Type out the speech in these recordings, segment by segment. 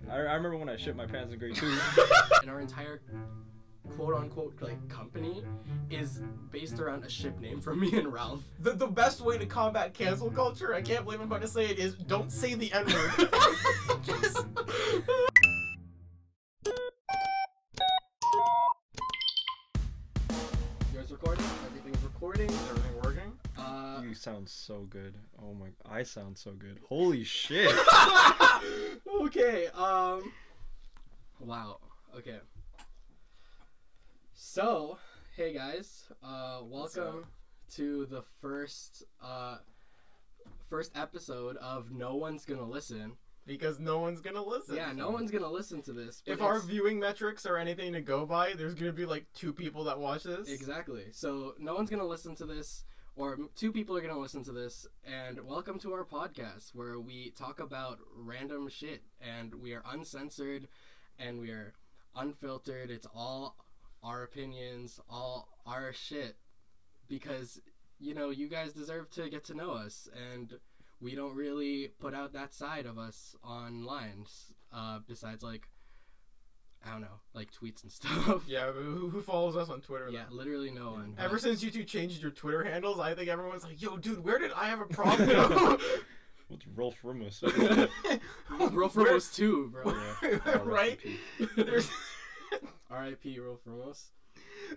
I remember when I shit my pants in grade 2. And our entire quote-unquote like company is based around a ship name from me and Ralph. The best way to combat cancel culture, I can't believe I'm about to say it, is don't say the N-word. Just... You guys recording? Everything's recording. Is everything working? You sound so good. Oh my, I sound so good. Holy shit. Okay, wow. Okay. So, hey guys, welcome to the first episode of No One's Gonna Listen. Because no one's gonna listen. Yeah, no one's gonna listen to this. If our viewing metrics are anything to go by, there's gonna be like 2 people that watch this. Exactly. So no one's gonna listen to this, or 2 people are gonna listen to this, and welcome to our podcast where we talk about random shit, and we are uncensored, and we are unfiltered. It's all our opinions, all our shit, because, you know, you guys deserve to get to know us, and we don't really put out that side of us online, besides, like, I don't know, like tweets and stuff. Yeah, but who follows us on Twitter? Yeah, though? literally no one. Ever since you 2 changed your Twitter handles, I think everyone's like, yo, dude, where did I have a problem? What's Rolf Ramos? Rolf Ramos too, bro. Yeah. Right? R.I.P. Rolf Ramos.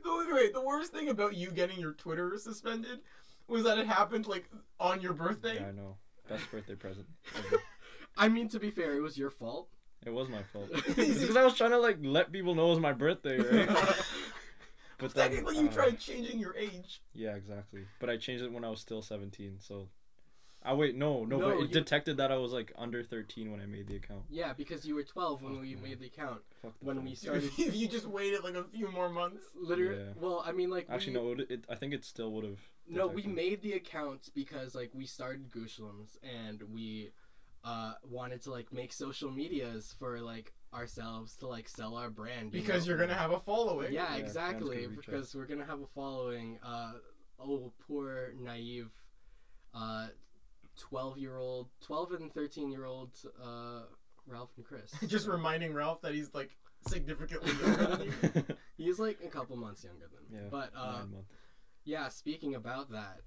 Wait, the worst thing about you getting your Twitter suspended was that it happened, like, on your birthday. Yeah, I know. Best birthday present. I mean, to be fair, it was your fault. It was my fault. It's because I was trying to, like, let people know it was my birthday, right? But technically, you tried changing your age. Yeah, exactly. But I changed it when I was still 17, so... No, but it detected that I was, like, under 13 when I made the account. Yeah, because you were 12 when we made the account. When we started... If you just waited, like, a few more months. Literally. Yeah. Well, I mean, like... Actually, no, I think it still would have... No, we made the account because, like, we started Gooshlems, and we wanted to, like, make social medias for, like, ourselves to, like, sell our brand. Because you're gonna have a following. Yeah, exactly. Because we're gonna have a following. Oh, poor, naive, 12 and 13-year-old Ralph and Chris. Just reminding Ralph that he's, like, significantly younger than you. He's, like, a couple months younger than me. Yeah, but, 9 months. Yeah, speaking about that,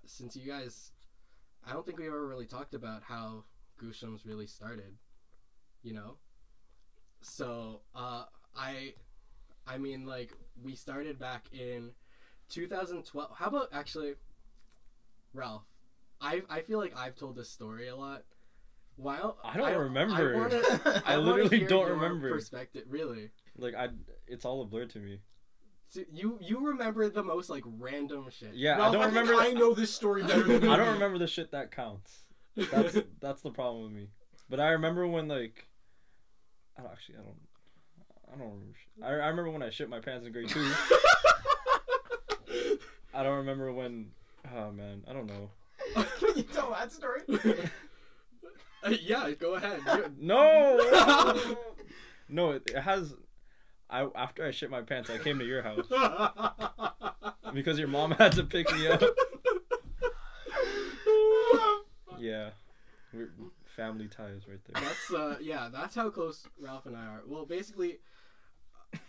since you guys, I don't think we ever really talked about how Gooshlems really started, you know? So, I mean, like, we started back in 2012. How about, actually, Ralph, I feel like I've told this story a lot. Well, I don't remember. I literally don't your remember. Perspective, really. Like, it's all a blur to me. So you remember the most, like, random shit. Yeah, Ralph, I don't remember. I know this story better than you. I don't remember the shit that counts. That's the problem with me. But I remember when, like, I don't remember shit. I remember when I shit my pants in grade 2. I don't remember when. Oh man, I don't know. Can you tell that story? Yeah, go ahead. No. No, it has. After I shit my pants, I came to your house because your mom had to pick me up. Yeah, we're family ties right there. That's how close Ralph and I are. Well, basically,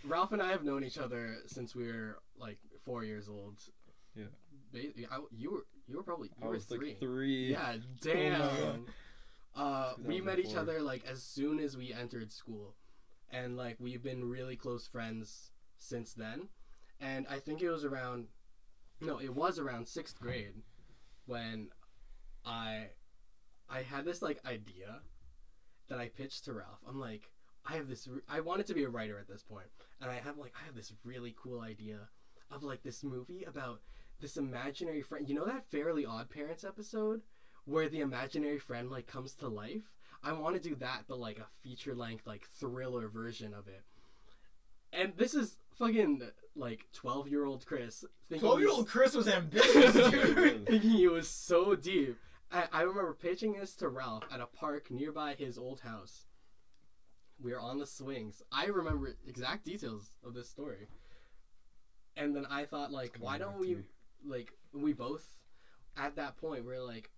Ralph and I have known each other since we were like 4 years old. Yeah. You were probably 3. Like 3. Yeah, damn. We met each other like as soon as we entered school. And, like, we've been really close friends since then. And I think it was around 6th grade when I had this, like, idea that I pitched to Ralph. I'm like, I wanted to be a writer at this point. And I have this really cool idea of, like, this movie about this imaginary friend. You know that Fairly Odd Parents episode where the imaginary friend, like, comes to life? I want to do that, but, like, a feature-length, like, thriller version of it. And this is fucking, like, 12-year-old Chris. 12-year-old Chris was ambitious, dude. Thinking he was so deep. I remember pitching this to Ralph at a park nearby his old house. We were on the swings. I remember exact details of this story. And then I thought, like, why don't we, like, we both, at that point, we're like,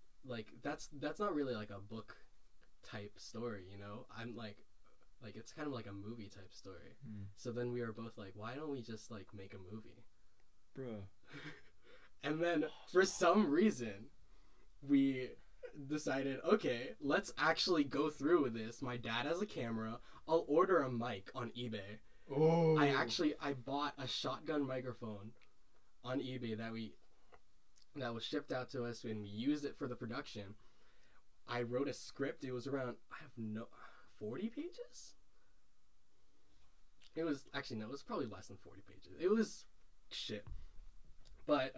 that's not really, like, a book type story, you know? I'm like, Like, it's kind of like a movie type story. Mm. So then we were both like, why don't we just, like, make a movie? Bruh. And then, for some reason, we decided, okay, let's actually go through with this. My dad has a camera. I'll order a mic on eBay. Oh. I bought a shotgun microphone on eBay that was shipped out to us, and we used it for the production. I wrote a script. It was around 40 pages. It was actually, no, it was probably less than 40 pages. It was shit. But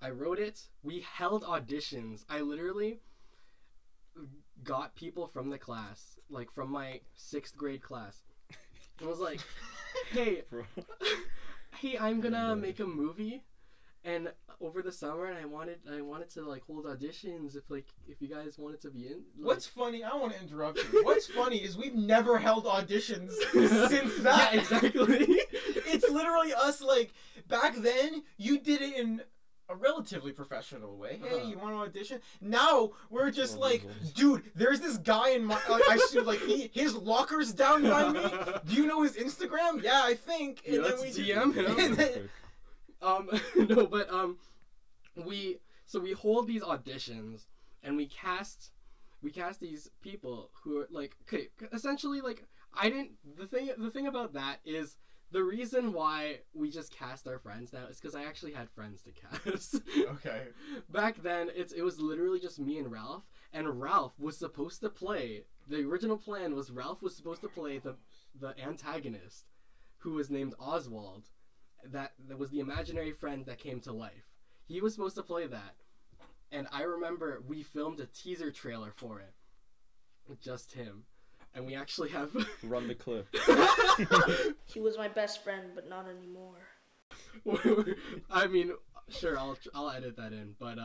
I wrote it. We held auditions. I literally got people from the class, like from my 6th grade class. I was like, hey, hey, I'm gonna make a movie, and over the summer, and I wanted to like hold auditions if you guys wanted to be in. Like, What's funny? I want to interrupt you. What's funny is we've never held auditions since that. Yeah, exactly. It's literally us. Like back then, you did it in a relatively professional way. Hey, you want to audition? Now we're just like, dude, there's this guy in my. I see like his locker's down by me. Do you know his Instagram? Yeah, I think. And then we DM him. No, but we hold these auditions, and we cast these people who are like, okay, essentially like the thing about that is the reason why we just cast our friends now is because I actually had friends to cast. Okay. Back then, it was literally just me and Ralph was supposed to play. The original plan was Ralph was supposed to play the antagonist, who was named Oswald. That was the imaginary friend that came to life. He was supposed to play that. And I remember we filmed a teaser trailer for it with just him. And we actually have... Run the clip. He was my best friend, but not anymore. I mean, sure, I'll edit that in, but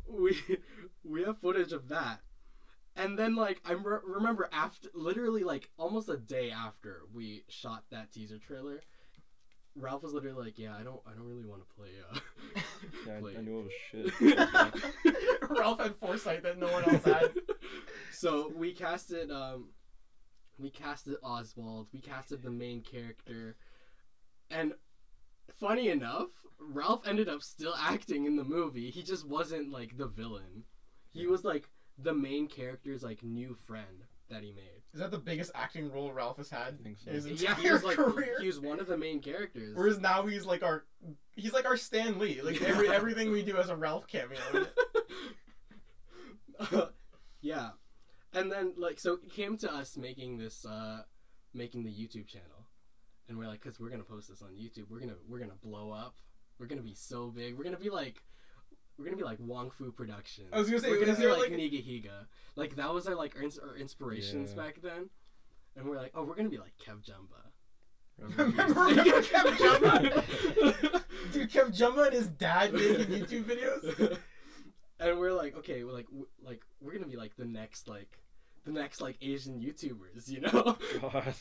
we have footage of that. And then, like, I remember after, literally, like, almost a day after we shot that teaser trailer, Ralph was literally like, yeah, I don't really want to play, Yeah, play. I knew it was shit. Ralph had foresight that no one else had. So we casted Oswald, we casted the main character, and funny enough, Ralph ended up still acting in the movie. He just wasn't, like, the villain. He was, like, the main character's, like, new friend that he made. Is that the biggest acting role Ralph has had I think so. in his Yeah, entire career? he was one of the main characters. Whereas now he's like our Stan Lee. Like everything we do has a Ralph cameo in it. Yeah. And then, like, so it came to us making this, making the YouTube channel. And we're like, cause we're gonna post this on YouTube. We're gonna blow up. We're gonna be so big. We're gonna be like Wong Fu Productions. I was gonna say, we're gonna is be there like like Nigahiga. Like, that was our inspirations back then. And we're like, oh, we're gonna be like Kev Jumba. Remember Kev Jumba? Dude, Kev Jumba and his dad making YouTube videos. And we're like, okay, we're gonna be like the next Asian YouTubers, you know? God.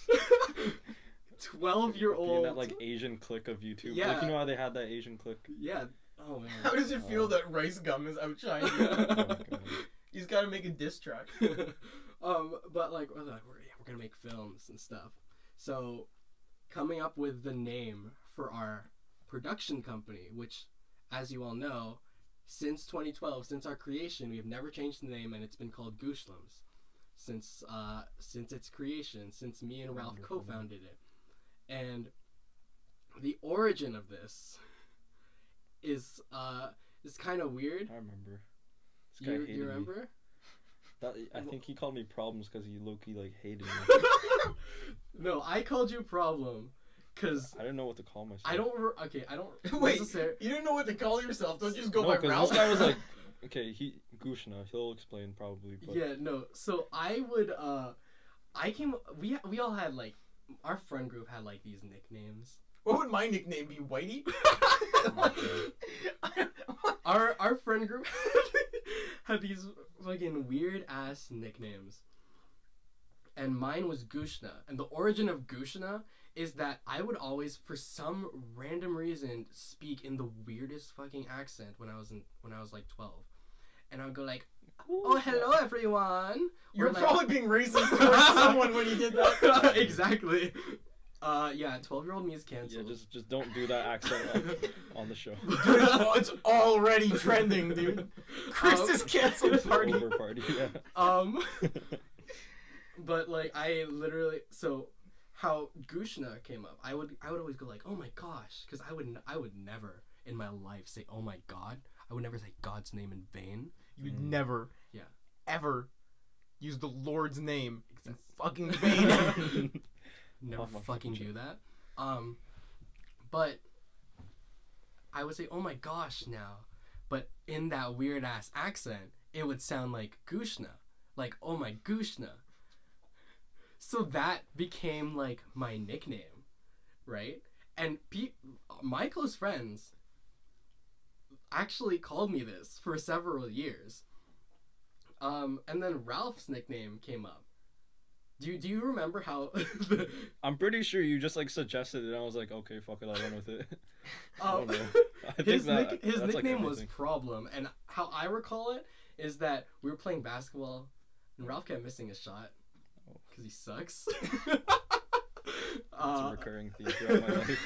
12-year-old. Being that like Asian clique of YouTube. Yeah. Like, you know how they had that Asian clique? Yeah. Oh man. How does it feel that Rice Gum is outshining you? Oh, God. He's got to make a diss track. But like we're gonna make films and stuff. So, coming up with the name for our production company, which, as you all know, since 2012, since our creation, we have never changed the name, and it's been called Gooshlems since its creation, since me and Ralph co-founded it. And the origin of this is kind of weird. I remember. This guy hated You me. remember? I think he called me Problems because he low-key like hated me. No, I called you Problem because I didn't know what to call myself. I don't Wait, necessarily. you didn't know what to call yourself. Don't just go No, by because Ralph. this guy was like, okay, Gushna, he'll explain probably. But Yeah, no. So I would we all had like our friend group had like these nicknames. What would my nickname be? Whitey? Our friend group had these fucking weird ass nicknames. and mine was Gushna. And the origin of Gushna is that I would always, for some random reason, speak in the weirdest fucking accent when I was like 12, and I would go like, "Oh, hello everyone." You're like, probably being racist towards someone when you did that. Exactly. Yeah, 12-year-old me is canceled. Yeah, just don't do that accent on the show. Dude, it's already trending, dude. Chris is canceled party. Over party, yeah. But like I literally, so how Gushna came up, I would always go like, "Oh my gosh," because I would never in my life say, "Oh my God." I would never say God's name in vain. You'd never, ever use the Lord's name in fucking vain. vain. Never fucking do that. But I would say, "Oh my gosh," now, but in that weird ass accent, it would sound like Gushna, like "Oh my Gushna." So that became like my nickname, right? And my close friends actually called me this for several years. And then Ralph's nickname came up. Do you remember how? I'm pretty sure you just like suggested it, and I was like, okay, fuck it, I'll run with it. I don't know. His nickname was Problem, and how I recall it is that we were playing basketball, and Ralph kept missing a shot because he sucks. It's a recurring theme throughout my life.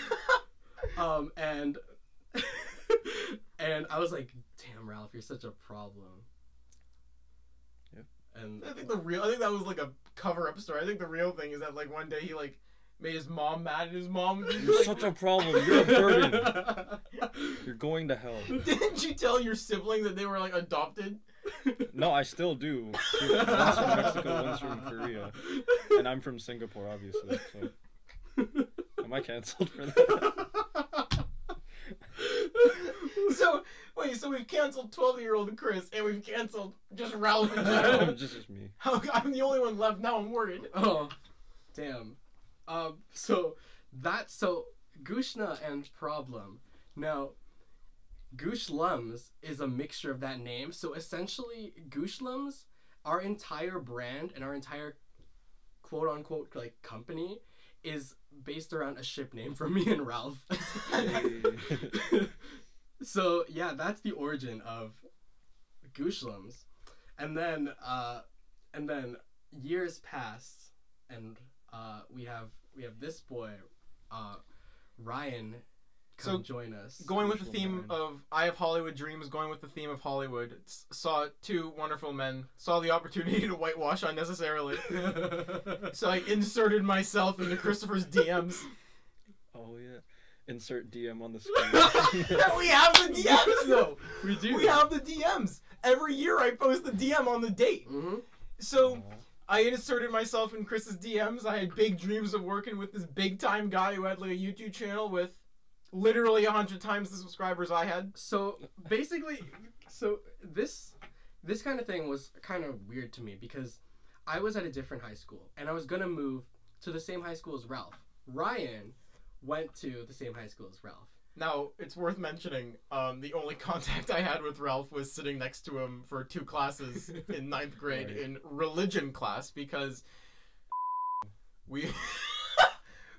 And I was like, "Damn, Ralph, you're such a problem." And I think that was like a cover-up story. I think the real thing is that like one day he like made his mom mad, and his mom was You're such a problem. You're a burden. You're going to hell. Didn't you tell your siblings that they were like adopted? No, I still do. One's from Mexico, one's from Korea, and I'm from Singapore, obviously. So, am I canceled for that? So we've canceled 12-year-old Chris, and we've canceled just Ralph in general. just me. I'm the only one left now. I'm worried. Oh, damn. So Gushna and Problem. Now, Gooshlems is a mixture of that name. So essentially, Gooshlems, our entire brand and our entire quote-unquote like company is based around a ship name for me and Ralph. So yeah, that's the origin of Gooshlems. And then years pass, and we have this boy, Ryan, come join us. Going with the theme of I have Hollywood dreams, going with the theme of Hollywood, saw two wonderful men, saw the opportunity to whitewash unnecessarily. So I inserted myself into Kristoffer's DMs. Oh yeah. Insert DM on the screen. We have the DMs though. We do. We have the DMs. Every year I post the DM on the date. Mm-hmm. So I inserted myself in Chris's DMs. I had big dreams of working with this big time guy who had like a YouTube channel with literally 100 times the subscribers I had. So basically, this kind of thing was kind of weird to me because I was at a different high school and I was gonna move to the same high school as Ralph. Ryan went to the same high school as Ralph. Now, it's worth mentioning, the only contact I had with Ralph was sitting next to him for 2 classes in 9th grade in religion class because we...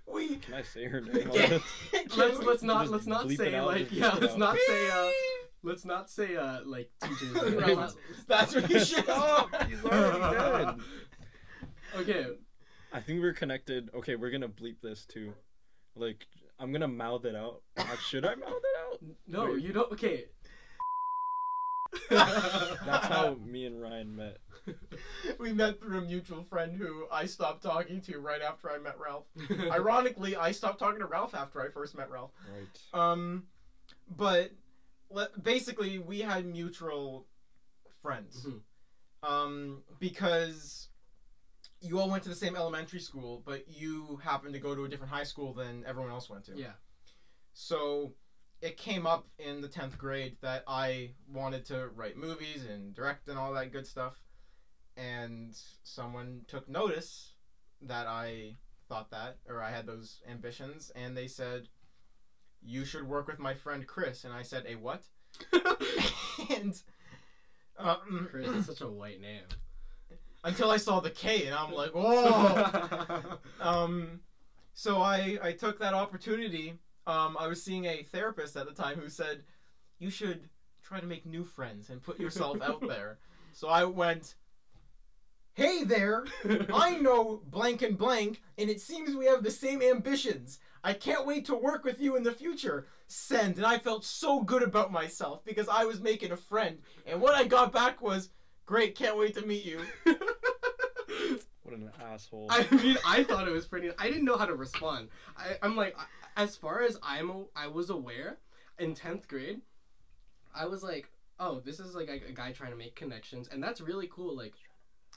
Can I say her name? Let's not say like like teachers. That's what you should. Oh, he's already dead. Okay. I think we're connected. Okay, we're gonna bleep this too. Like, I'm gonna mouth it out. Should I mouth it out? No, you don't. Okay. That's how me and Ryan met. We met through a mutual friend who I stopped talking to right after I met Ralph. Ironically, I stopped talking to Ralph after I first met Ralph. Right. But basically, we had mutual friends. Mm-hmm. Because you all went to the same elementary school, but you happened to go to a different high school than everyone else went to. Yeah. So it came up in the 10th grade that I wanted to write movies and direct and all that good stuff. And someone took notice that I thought that, or I had those ambitions, and they said, "You should work with my friend Chris." And I said, "A what?" And Chris is such a white name. until I saw the K, and I'm like, whoa. So I took that opportunity. I was seeing a therapist at the time who said, you should try to make new friends and put yourself out there. So I went, hey there, I know blank and blank, and it seems we have the same ambitions. I can't wait to work with you in the future. Send. And I felt so good about myself because I was making a friend. And what I got back was, great, can't wait to meet you. What an asshole. I mean, I thought it was pretty... I didn't know how to respond. I'm like, as far as I was aware, in 10th grade, I was like, oh, this is like a guy trying to make connections, and that's really cool, like...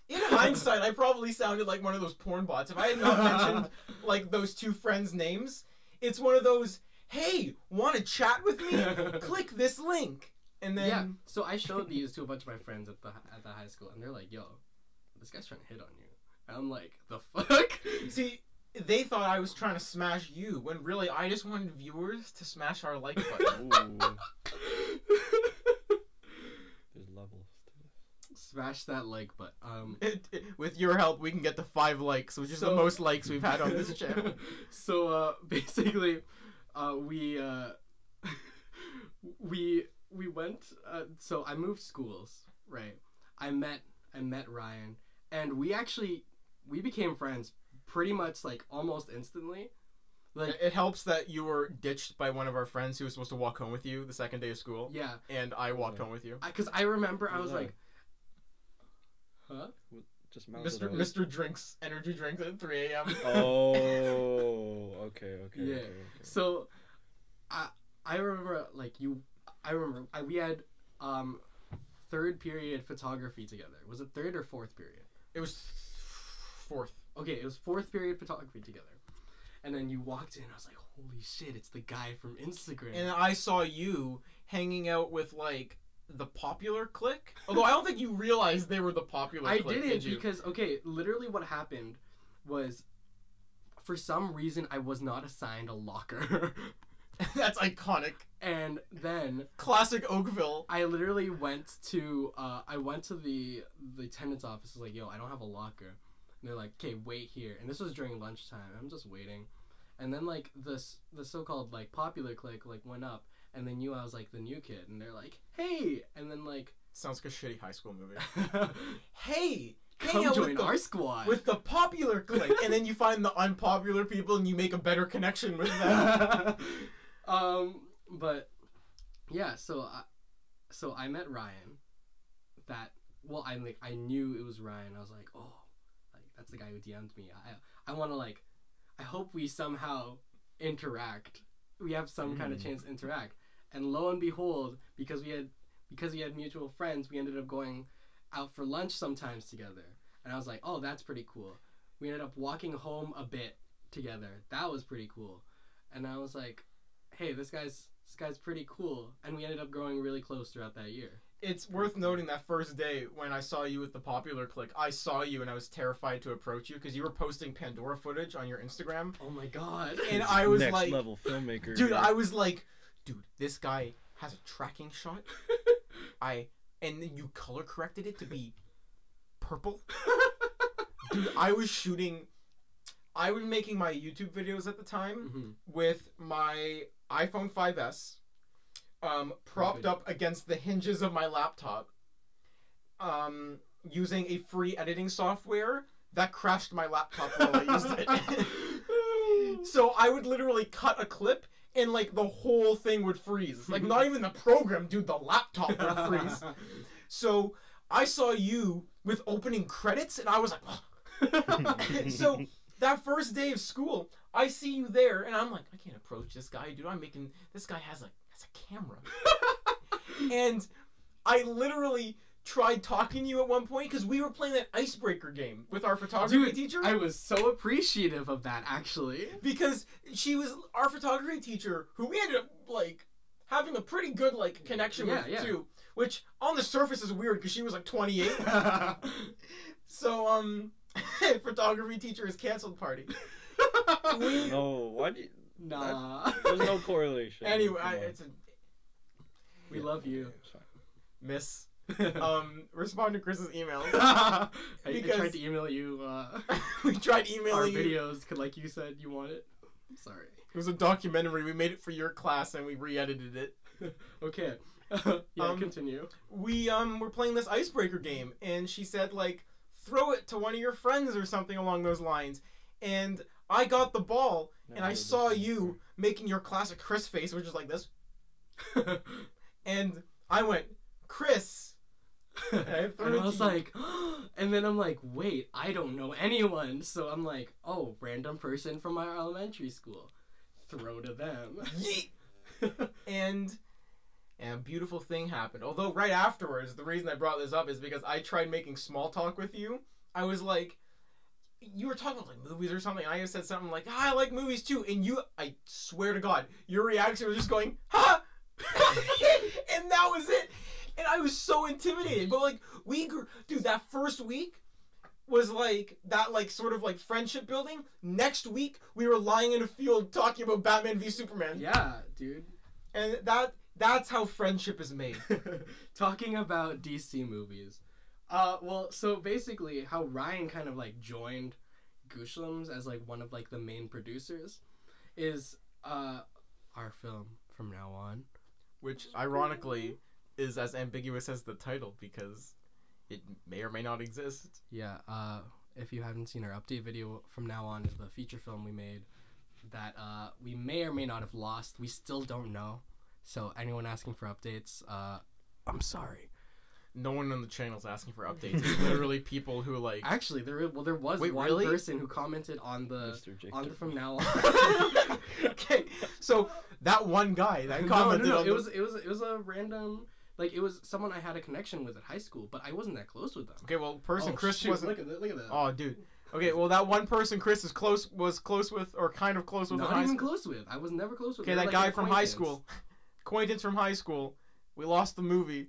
In hindsight, I probably sounded like one of those porn bots. If I had not mentioned, like, those two friends' names, it's one of those, hey, want to chat with me? Click this link. And then... Yeah, so I showed these to a bunch of my friends at the high school, and they're like, yo, this guy's trying to hit on you. And I'm like, the fuck? See, they thought I was trying to smash you, when really I just wanted viewers to smash our like button. Ooh. There's levels to this. Smash that like button. With your help, we can get to 5 likes, which is the most likes we've had on this channel. So, basically, we went, so I moved schools, right? I met Ryan, and we became friends pretty much, like, almost instantly. Like, it helps that you were ditched by one of our friends who was supposed to walk home with you the second day of school. Yeah. And I walked home with you. Because I remember I was like, huh? Just Mr. Drinks, energy drinks at 3 a.m. Oh, okay. Yeah. Okay. So, I remember, like, we had, 3rd period photography together. Was it 3rd or 4th period? It was 4th. Okay, it was 4th period photography together. And then you walked in, I was like, holy shit, it's the guy from Instagram. And I saw you hanging out with, like, the popular clique. Although I don't think you realized they were the popular clique, I didn't, did you? because, okay, literally what happened was, for some reason, I was not assigned a locker. That's iconic. And then... Classic Oakville. I literally went to the attendance office. I was like, yo, I don't have a locker. And they're like, okay, wait here. And this was during lunchtime. I'm just waiting. And then, like, the so-called, like, popular clique, like, went up. And they knew I was, like, the new kid. And they're like, hey! And then, like... Sounds like a shitty high school movie. Hey! Come join our squad! With the popular clique. And then you find the unpopular people and you make a better connection with them. But, yeah, so I met Ryan. I knew it was Ryan. I was like, oh, like, that's the guy who DM'd me. I want to, like, I hope we somehow interact. We have some kind of chance to interact. And lo and behold, because we had mutual friends, we ended up going out for lunch sometimes together. And I was like, oh, that's pretty cool. We ended up walking home a bit together. That was pretty cool. And I was like, hey, this guy's pretty cool. And we ended up growing really close throughout that year. It's worth noting that first day when I saw you with the popular clique, I saw you and I was terrified to approach you because you were posting Pandora footage on your Instagram. Oh my god. And I was Next like... level filmmaker. Dude, I was like, dude, this guy has a tracking shot. And then you color corrected it to be purple. Dude, I was making my YouTube videos at the time with my iPhone 5S propped up against the hinges of my laptop using a free editing software that crashed my laptop while I used it. So I would literally cut a clip and like the whole thing would freeze. Like not even the program, dude, the laptop would freeze. So I saw you with opening credits and I was like, oh. So that first day of school, I see you there and I'm like, I can't approach this guy, dude. This guy has a camera. And I literally tried talking to you at one point because we were playing that icebreaker game with our photography teacher. I was so appreciative of that, actually. Because she was our photography teacher, who we ended up, like, having a pretty good, like, connection with, too. Which, on the surface, is weird because she was, like, 28. So, photography teacher is canceled party. No, why do you... Nah. There's no correlation. Anyway, we love you. Miss. respond to Chris's emails. I tried to email you. We tried emailing our you. videos, like you said you wanted. Sorry. It was a documentary. We made it for your class and we re-edited it. Okay. Continue. We were playing this icebreaker game, and she said like, throw it to one of your friends or something along those lines, and I got the ball, and I saw you making your classic Chris face, which is like this, and I went, Chris. And I was like, and then I'm like, wait, I don't know anyone, so I'm like, oh, random person from our elementary school, throw to them. Yeet. and a beautiful thing happened. Although right afterwards, the reason I brought this up is because I tried making small talk with you. I was like, you were talking about like movies or something. I said something like, I like movies too. And you, I swear to God, your reaction was just going, ha! And that was it. And I was so intimidated. But like, we grew, dude, that first week was like, that like sort of like friendship building. Next week, we were lying in a field talking about Batman v Superman. Yeah, dude. And that's how friendship is made. Talking about DC movies. Well, so basically how Ryan kind of like joined Gooshlems as like one of like the main producers is our film From Now On. Which ironically is as ambiguous as the title because it may or may not exist. Yeah, if you haven't seen our update video, From Now On is the feature film we made that we may or may not have lost. We still don't know. So anyone asking for updates, I'm sorry. No one on the channel's asking for updates. It's literally people who like. Actually, there was Wait, one really? person who commented on the From Now On. Okay, so that one guy that commented. No. It was a random. Like, it was someone I had a connection with at high school, but I wasn't that close with them. Okay, well, Chris shoot, wasn't. Look at that. Oh, dude. Okay, well, that one person Chris was close with, or kind of close with. Not even close with. I was never close with. Okay, that guy from high school. Acquaintance from high school. We lost the movie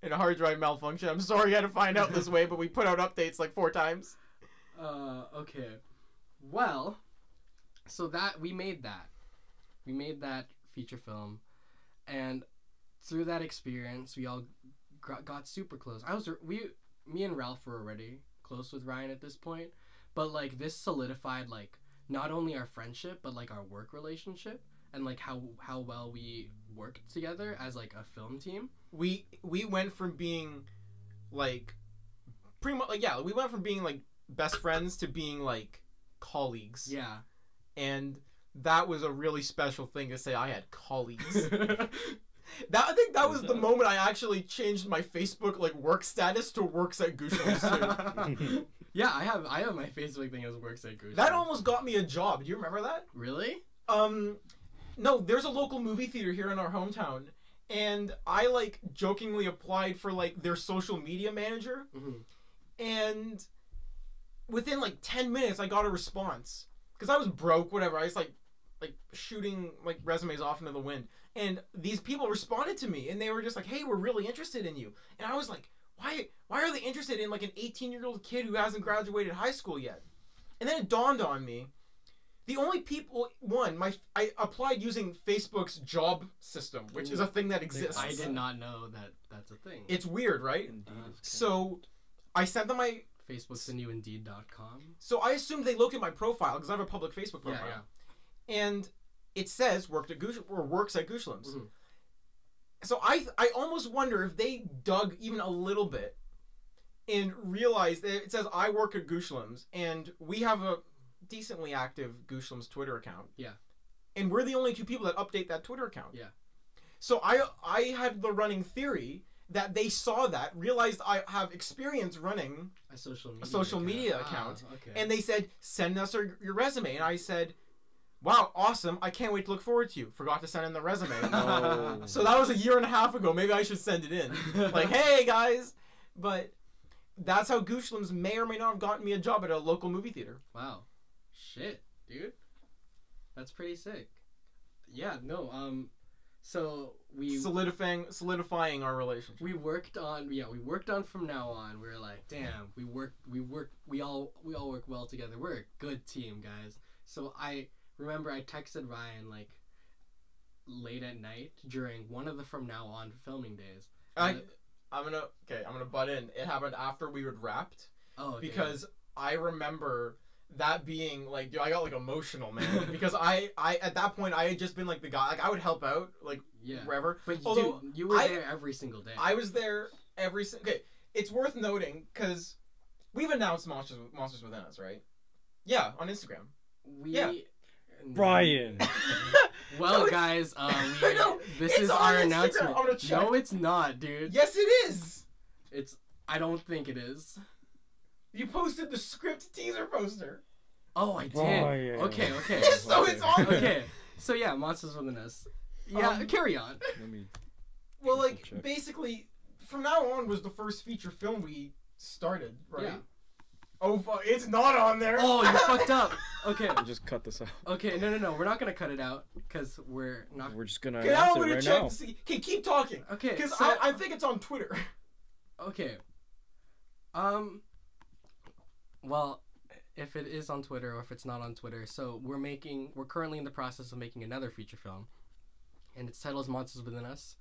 in a hard drive malfunction. I'm sorry you had to find out this way, but we put out updates like 4 times. Okay. Well, so we made that feature film, and through that experience, we all got super close. Me and Ralph were already close with Ryan at this point, but like this solidified like not only our friendship but like our work relationship and like how well we worked together as like a film team. We went from being like pretty much like we went from being like best friends to being like colleagues. Yeah. And that was a really special thing to say. I had colleagues. I think that was the moment I actually changed my Facebook like work status to works at Gooselows too. Yeah, I have my Facebook thing as works at Gooselows. That almost got me a job. Do you remember that? Really? No, there's a local movie theater here in our hometown, and I like jokingly applied for like their social media manager, and within like 10 minutes I got a response because I was broke. Whatever, I was like shooting like resumes off into the wind, and these people responded to me, and they were just like, "Hey, we're really interested in you," and I was like, "Why are they interested in like an 18-year-old kid who hasn't graduated high school yet?" And then it dawned on me. The only people, I applied using Facebook's job system, which is a thing that exists. I did not know that that's a thing. It's weird, right? So I sent them my... Facebook's the new Indeed.com. So I assumed they looked at my profile, because I have a public Facebook profile. Yeah. And it says, works at Gooshlems. So I almost wonder if they dug even a little bit and realized that it says, I work at Gooshlems, and we have a decently active Gooshlems Twitter account. Yeah. And we're the only 2 people that update that Twitter account. Yeah. So I had the running theory that they saw that, realized I have experience running a social media account. Okay. And they said, send us your resume. And I said, wow, awesome. I can't wait to look forward to you. Forgot to send in the resume. No. So that was a year and a half ago. Maybe I should send it in. Like, hey, guys. But that's how Gooshlems may or may not have gotten me a job at a local movie theater. Wow. Shit, dude. That's pretty sick. Yeah, no, so we solidifying our relationship. We worked on From Now On. We were like, damn, we all work well together. We're a good team, guys. So I remember I texted Ryan like late at night during one of the From Now On filming days. I'm gonna butt in. It happened after we had wrapped. Oh, okay. Because I remember that being like, I got like emotional, man. Because I at that point I had just been like the guy, like I would help out like wherever. But you were there every single day. I was there okay. It's worth noting because we've announced Monsters Within Us, right? Yeah, on Instagram. Brian. Well, guys, this is our announcement. No, it's not, dude. Yes, it is. I don't think it is. You posted the script teaser poster. Oh, I did. Brian. Okay. So it's on there. Okay. So yeah, Monsters Within Us. Yeah, carry on. Well, like basically, from now on was the first feature film we started, right? Yeah. Oh, it's not on there. Oh, you fucked up. Okay. Just cut this out. Okay, no. We're not gonna cut it out because we're not. We're just gonna. Okay, now I'm gonna check to see. Okay, keep talking. Okay. Because I think it's on Twitter. Okay. Well, if it is on Twitter or if it's not on Twitter, so we're currently in the process of making another feature film, and its title is Monsters Within Us.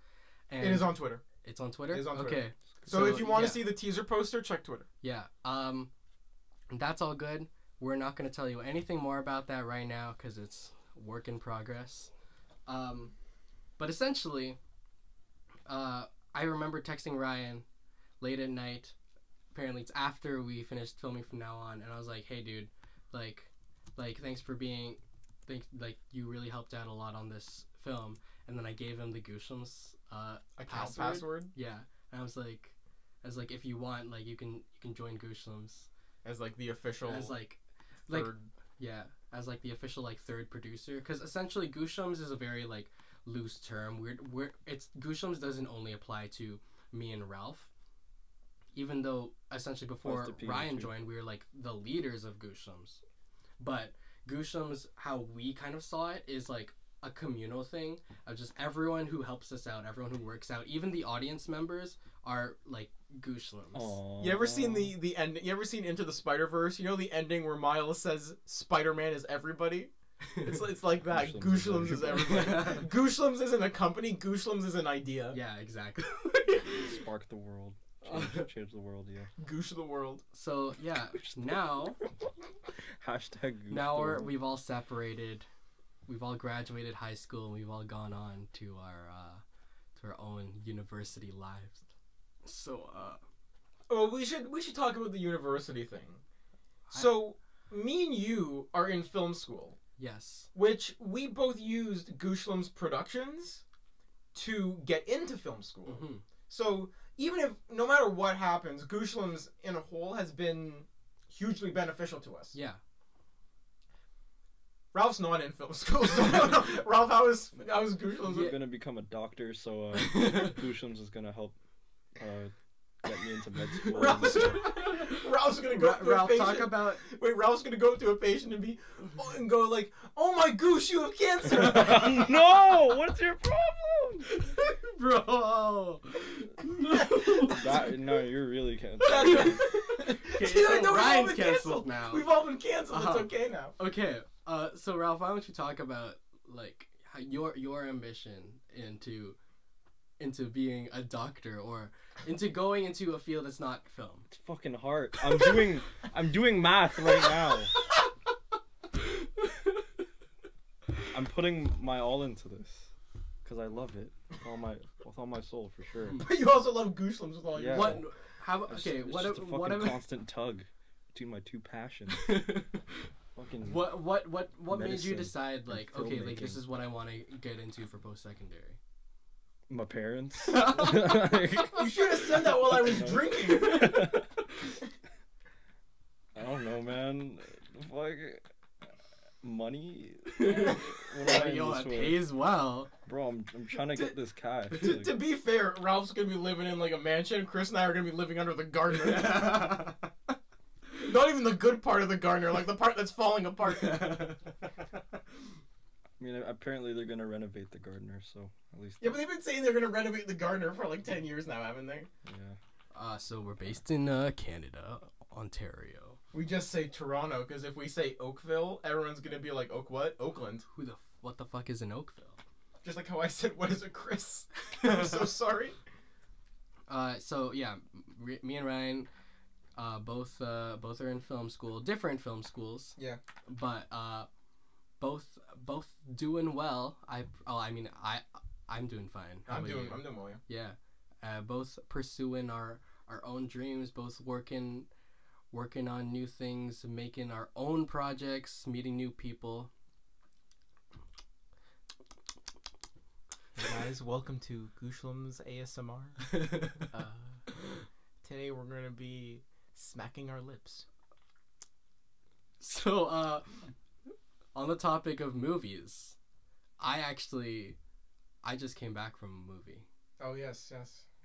And it is on Twitter. It's on Twitter. It is on Twitter. Okay. So if you want to see the teaser poster, check Twitter. Yeah. That's all good. We're not going to tell you anything more about that right now because it's work in progress. But essentially, I remember texting Ryan late at night. Apparently, it's after we finished filming from now on, and I was like, "Hey, dude, like, thanks for being, you really helped out a lot on this film." And then I gave him the Gooshlems account password. Yeah, and I was like, if you want, like, you can join Gooshlems. As like the official, as the official like third producer, because essentially Gooshlems is a very like loose term. Gooshlems doesn't only apply to me and Ralph, even though essentially before Ryan joined, we were like the leaders of Gooshlems. But Gooshlems, how we kind of saw it, is like a communal thing of just everyone who helps us out, everyone who works out, even the audience members are like Gooshlems. Aww. You ever seen the end? You ever seen Into the Spider-Verse? You know the ending where Miles says Spider-Man is everybody? It's like that. Gooshlems is everybody. Gooshlems isn't a company. Gooshlems is an idea. Yeah, exactly. Spark the world. Change the world, yeah. Goosh the world. So yeah, now hashtag Goosh now we've all separated. We've all graduated high school and we've all gone on to our own university lives. So we should talk about the university thing. So me and you are in film school. Yes. Which we both used Gooshlems Productions to get into film school. Mm-hmm. So even if no matter what happens, Gooshlems in a whole has been hugely beneficial to us. Yeah. Ralph's not in film school, so Ralph, how is Gooshlems? I'm gonna become a doctor, so Gooshlems is gonna help get me into med school. Ralph's gonna go. Ralph, talk about. Wait, Ralph's gonna go to a patient and go like, "Oh my goose, you have cancer!" No, what's your problem, bro? No, you're really canceled. Okay, so Ryan's canceled now. We've all been canceled. It's okay now. Okay. So Ralph, why don't you talk about like how your ambition into being a doctor or into going into a field that's not film? It's fucking hard. I'm doing math right now. I'm putting my all into this because I love it with all my soul for sure. But you also love Gooshlems with all your what? soul. How? Okay. It's just a fucking constant tug between my two passions. What made you decide like okay, like this is what I want to get into for post-secondary? My parents. You should have said that while I was drinking. I don't know, man. Like money. Yo, it pays well. Bro, I'm trying to get this cash. To be fair, Ralph's gonna be living in like a mansion. Chris and I are gonna be living under the gardener. Not even the good part of the gardener, like the part that's falling apart. I mean, apparently they're gonna renovate the gardener, so at least. Yeah, but they've been saying they're gonna renovate the gardener for like 10 years now, haven't they? Yeah. So we're based in Canada, Ontario. We just say Toronto because if we say Oakville, everyone's gonna be like, Oak what? Oakland. What the fuck is an Oakville? Just like how I said, what is a Chris? I'm so sorry. So yeah, me and Ryan, both are in film school, different film schools. Yeah. But both doing well. I'm doing fine. I'm doing well. Yeah. Both pursuing our own dreams. Both working on new things, making our own projects, meeting new people. Hey guys, welcome to Gooshlems ASMR. Today we're gonna be smacking our lips. So, on the topic of movies, I just came back from a movie. Oh yes.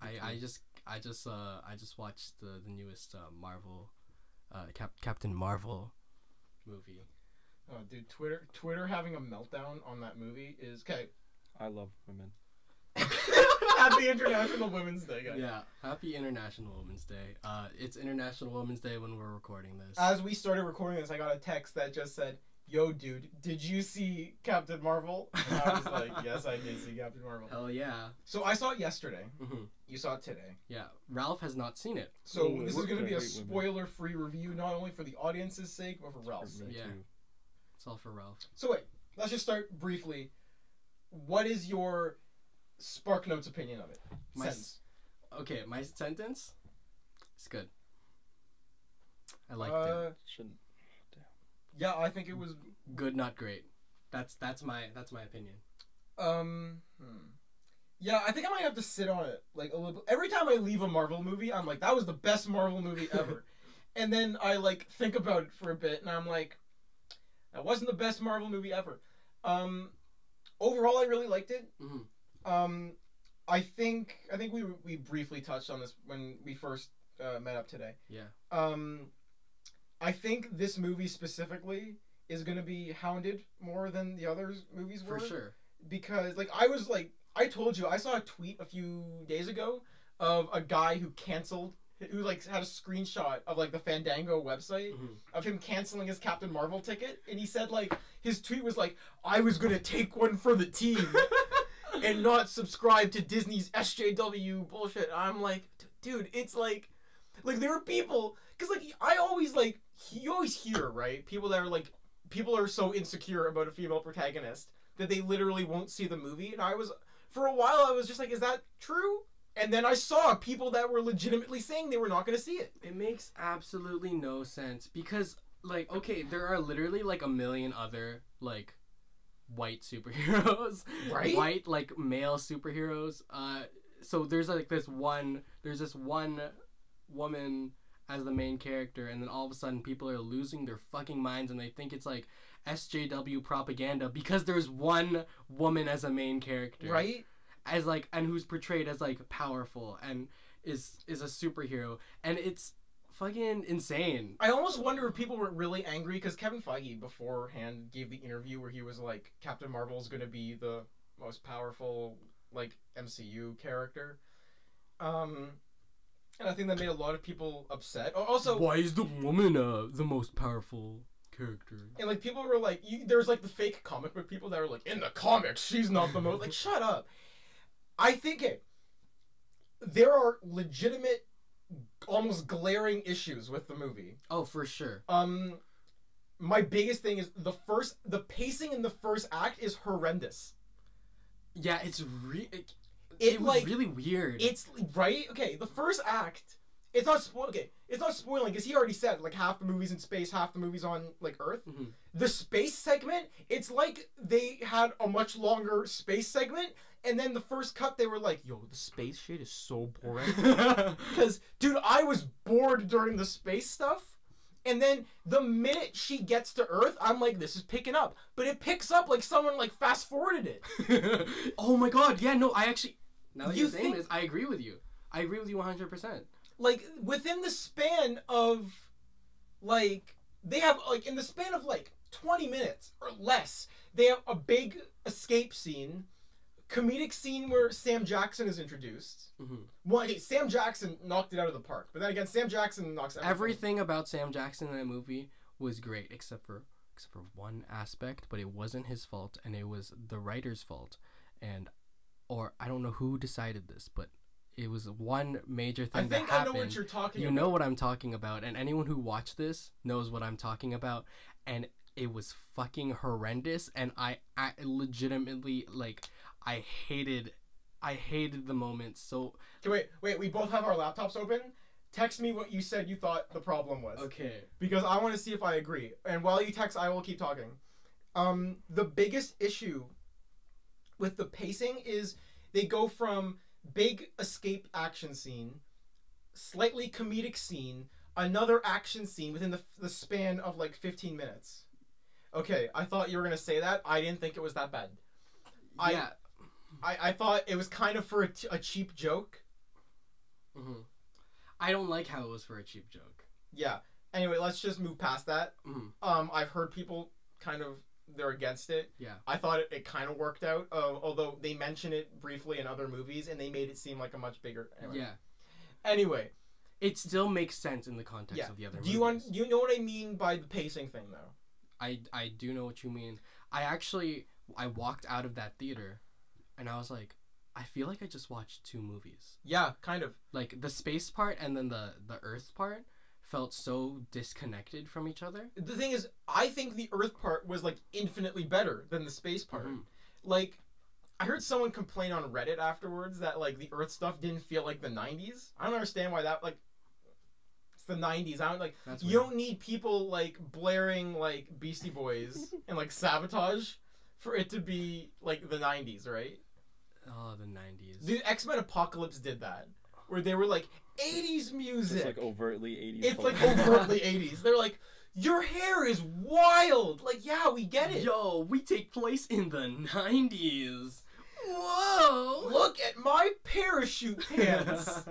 I just watched the newest Marvel, Captain Marvel movie. Oh dude, Twitter having a meltdown on that movie is okay. I love women. Happy International Women's Day, guys. Yeah, happy International Women's Day. It's International Women's Day when we're recording this. As we started recording this, I got a text that just said, "Yo, dude, did you see Captain Marvel?" And I was like, "Yes, I did see Captain Marvel." Hell yeah. So I saw it yesterday. Mm-hmm. You saw it today. Yeah, Ralph has not seen it. So Ooh, this is going to be a great women. spoiler-free review, not only for the audience's sake, but for Ralph's sake. Yeah. It's all for Ralph. So wait, let's just start briefly. What is your Spark Notes opinion of it? Okay, my sentence. It's good. I liked it. Shouldn't. Yeah, I think it was Good, not great. That's my opinion. Yeah, I think I might have to sit on it like a little. Every time I leave a Marvel movie, I'm like, that was the best Marvel movie ever. And then I like think about it for a bit, and I'm like, that wasn't the best Marvel movie ever. Overall, I really liked it. Mm-hmm. I think we briefly touched on this when we first met up today. Yeah. I think this movie specifically is going to be hounded more than the other movies were. For sure. Because I told you, I saw a tweet a few days ago of a guy who had a screenshot of like the Fandango website of him canceling his Captain Marvel ticket, and he said like his tweet was like, "I was gonna take one for the team and not subscribe to Disney's SJW bullshit." I'm like, dude, it's like there are people, because like you always hear, right, people are so insecure about a female protagonist that they literally won't see the movie, and for a while I was just like, is that true? And then I saw people that were legitimately saying they were not going to see it. It makes absolutely no sense because, like, okay, there are literally like a million other like white superheroes, right? White like male superheroes. So there's this one woman as the main character, and then all of a sudden people are losing their fucking minds and they think it's like SJW propaganda because there's one woman as a main character, right? As like, and who's portrayed as like powerful and is a superhero, and it's fucking insane. I almost wonder if people were really angry because Kevin Feige beforehand gave the interview where he was like, Captain Marvel's gonna be the most powerful like MCU character, and I think that made a lot of people upset. Also, why is the woman the most powerful character? And like people were like, there's like the fake comic book people that are like, in the comics she's not the most, like, shut up. I think there are legitimate, almost glaring issues with the movie. Oh, for sure. My biggest thing is the pacing in the first act is horrendous. Yeah, it's it was like really weird. It's right. Okay, the first act. It's not spoiling because he already said like half the movie's in space, half the movie's on like Earth. Mm-hmm. The space segment, it's like they had a much longer space segment, and then the first cut they were like, "Yo, the space shit is so boring." Because dude, I was bored during the space stuff, and then the minute she gets to Earth, I'm like, "This is picking up," but it picks up like someone like fast forwarded it. Oh my god! Yeah, no, I actually. Now that You you're saying think- this, I agree with you. I agree with you 100%. Like within the span of like they have like in the span of like 20 minutes or less, they have a big escape scene, comedic scene where Sam Jackson is introduced. Mm-hmm. Well, okay, Sam Jackson knocked it out of the park, but then again, Sam Jackson knocks Everything about Sam Jackson in that movie was great, except for one aspect, but it wasn't his fault, and it was the writer's fault, or I don't know who decided this, but it was one major I thing think that I happened. know what you're talking You about. know what I'm talking about, and anyone who watched this knows what I'm talking about, and it was fucking horrendous, and I legitimately, like, I hated the moment. So Okay, wait, we both have our laptops open. Text me what you said you thought the problem was. okay, Because I want to see if I agree. And while you text, I will keep talking. The biggest issue with the pacing is they go from big escape action scene, slightly comedic scene, another action scene within the span of like 15 minutes. Okay, I thought you were going to say that. I didn't think it was that bad. yeah. I thought it was kind of for a cheap joke. Mm-hmm. I don't like how it was for a cheap joke. Yeah. Anyway, let's just move past that. Mm-hmm. I've heard people kind of, they're against it. Yeah. I thought it kind of worked out, although they mention it briefly in other movies, and they made it seem like a much bigger... Anyway. Yeah. Anyway. It still makes sense in the context Yeah. of the other Do movies. you know what I mean by the pacing thing, though? I do know what you mean. I walked out of that theater, and I was like, I feel like I just watched two movies. Yeah, kind of. Like, the space part and then the Earth part felt so disconnected from each other. The thing is, I think the Earth part was, like, infinitely better than the space part. Mm-hmm. Like, I heard someone complain on Reddit afterwards that, like, the Earth stuff didn't feel like the 90s. I don't understand why that, like... It's the 90s. I don't, like... That's you weird. don't need people, like, blaring, like, Beastie Boys and, like, Sabotage for it to be, like, the 90s, right? Oh, the 90s. The X-Men Apocalypse did that. Where they were like, 80s music. It's like overtly 80s. It's like overtly 80s. They're like, your hair is wild. Like, yeah, we get it. Yo, we take place in the 90s. Whoa! Look at my parachute pants.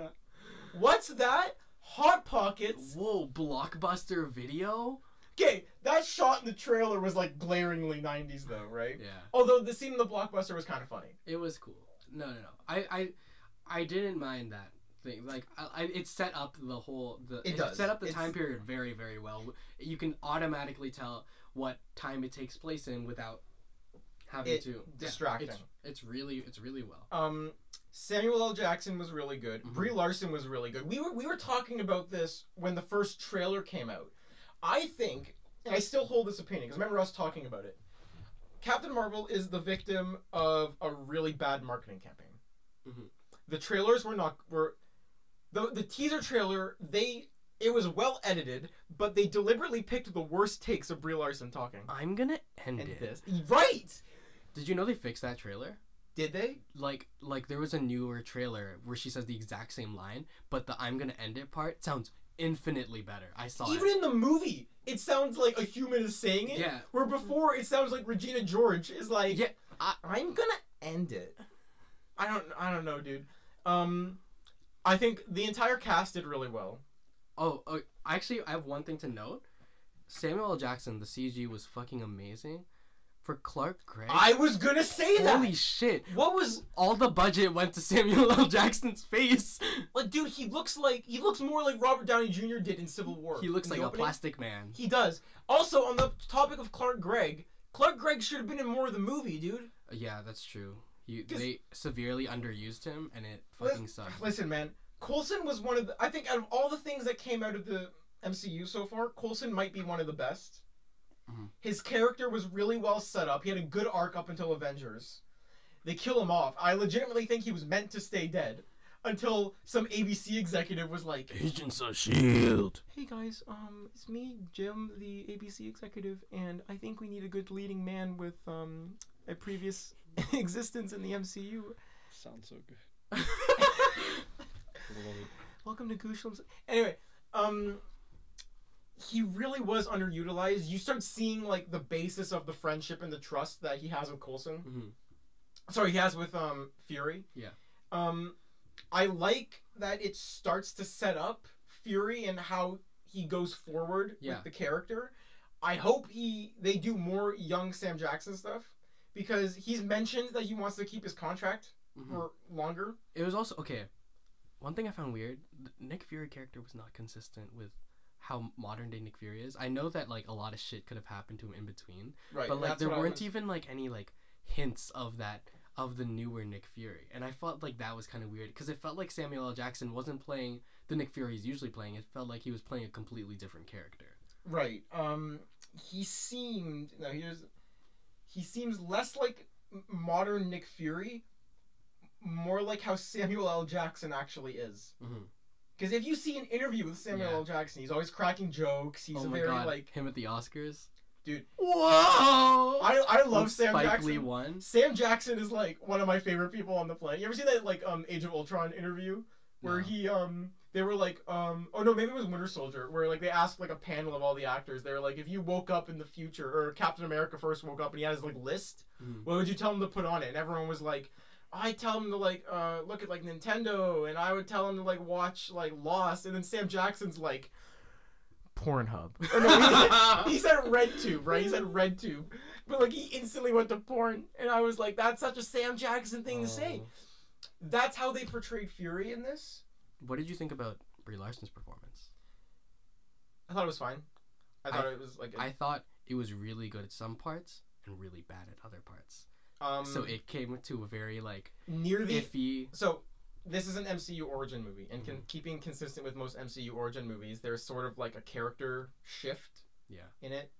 What's that? Hot Pockets. Whoa, Blockbuster Video? Okay, that shot in the trailer was like glaringly 90s though, right? Yeah. Although the scene in the Blockbuster was kind of funny. It was cool. No. I didn't mind that thing. Like, it set up the whole... It does. set up the time period very, very well. You can automatically tell what time it takes place in without having to... distracting. Yeah, it's really well. Samuel L. Jackson was really good. Mm-hmm. Brie Larson was really good. We were talking about this when the first trailer came out. I think, and I still hold this opinion, because remember us talking about it, Captain Marvel is the victim of a really bad marketing campaign. Mm-hmm. The trailers were the teaser trailer, it was well edited, but they deliberately picked the worst takes of Brie Larson talking. I'm gonna end And it. this. Right! Did you know they fixed that trailer? Did they? Like there was a newer trailer where she says the exact same line, but the I'm gonna end it part sounds infinitely better. I saw Even it. in the movie, it sounds like a human is saying it. Yeah. Where before, it sounds like Regina George is like, Yeah, I'm gonna end it. I don't know, dude. I think the entire cast did really well. Oh, actually, I have one thing to note. Samuel L. Jackson, the CG was fucking amazing. For Clark Gregg, I was gonna say that. holy shit! What was All the budget went to Samuel L. Jackson's face. like, dude? He looks more like Robert Downey Jr. did in Civil War. He looks in the like a opening. plastic man. He does. Also, on the topic of Clark Gregg should have been in more of the movie, dude. Yeah, that's true. 'Cause- They severely underused him, and it fucking sucked. Listen, man, Coulson was one of the. I think out of all the things that came out of the MCU so far, Coulson might be one of the best. Mhm. His character was really well set up. He had a good arc up until Avengers. They kill him off. I legitimately think he was meant to stay dead until some ABC executive was like, Agents of S.H.I.E.L.D. "Hey guys, it's me, Jim, the ABC executive, and I think we need a good leading man with a previous existence in the MCU. Sounds so good. Welcome to Gooshlems." Anyway, he really was underutilized. You start seeing like the basis of the friendship and the trust that he has with Coulson. Mm-hmm. Sorry, he has with Fury. Yeah. I like that it starts to set up Fury and how he goes forward with the character. I hope they do more young Sam Jackson stuff because he's mentioned that he wants to keep his contract for longer. It was also okay. One thing I found weird: the Nick Fury character was not consistent with how modern day Nick Fury is. I know that like a lot of shit could have happened to him in between, Right. but like there weren't even like any like hints of that. of the newer Nick Fury. And I felt like that was kind of weird because it felt like Samuel L. Jackson wasn't playing the Nick Fury he's usually playing. It felt like he was playing a completely different character. Right. He seems less like modern Nick Fury, more like how Samuel L. Jackson actually is. Because if you see an interview with Samuel L. Jackson, he's always cracking jokes. He's God. Him at the Oscars. Dude. Whoa! I love Sam Spike Jackson. Lee won. Sam Jackson is like one of my favorite people on the planet. You ever seen that like Age of Ultron interview where he they were like oh no, maybe it was Winter Soldier, where like they asked like a panel of all the actors. They were like, if you woke up in the future, or Captain America first woke up and he had his like list, what would you tell him to put on it? And everyone was like, I tell him to like look at like Nintendo, and I would tell him to like watch like Lost, and then Sam Jackson's like Pornhub. Or no, he said RedTube, right? He said RedTube. But like he instantly went to porn, and I was like, that's such a Sam Jackson thing to say. That's how they portrayed Fury in this. What did you think about Brie Larson's performance? I thought it was fine. I thought it was like I thought it was really good at some parts and really bad at other parts. So it came to a very like near the iffy. So this is an MCU origin movie, and keeping consistent with most MCU origin movies, there's sort of like a character shift in it,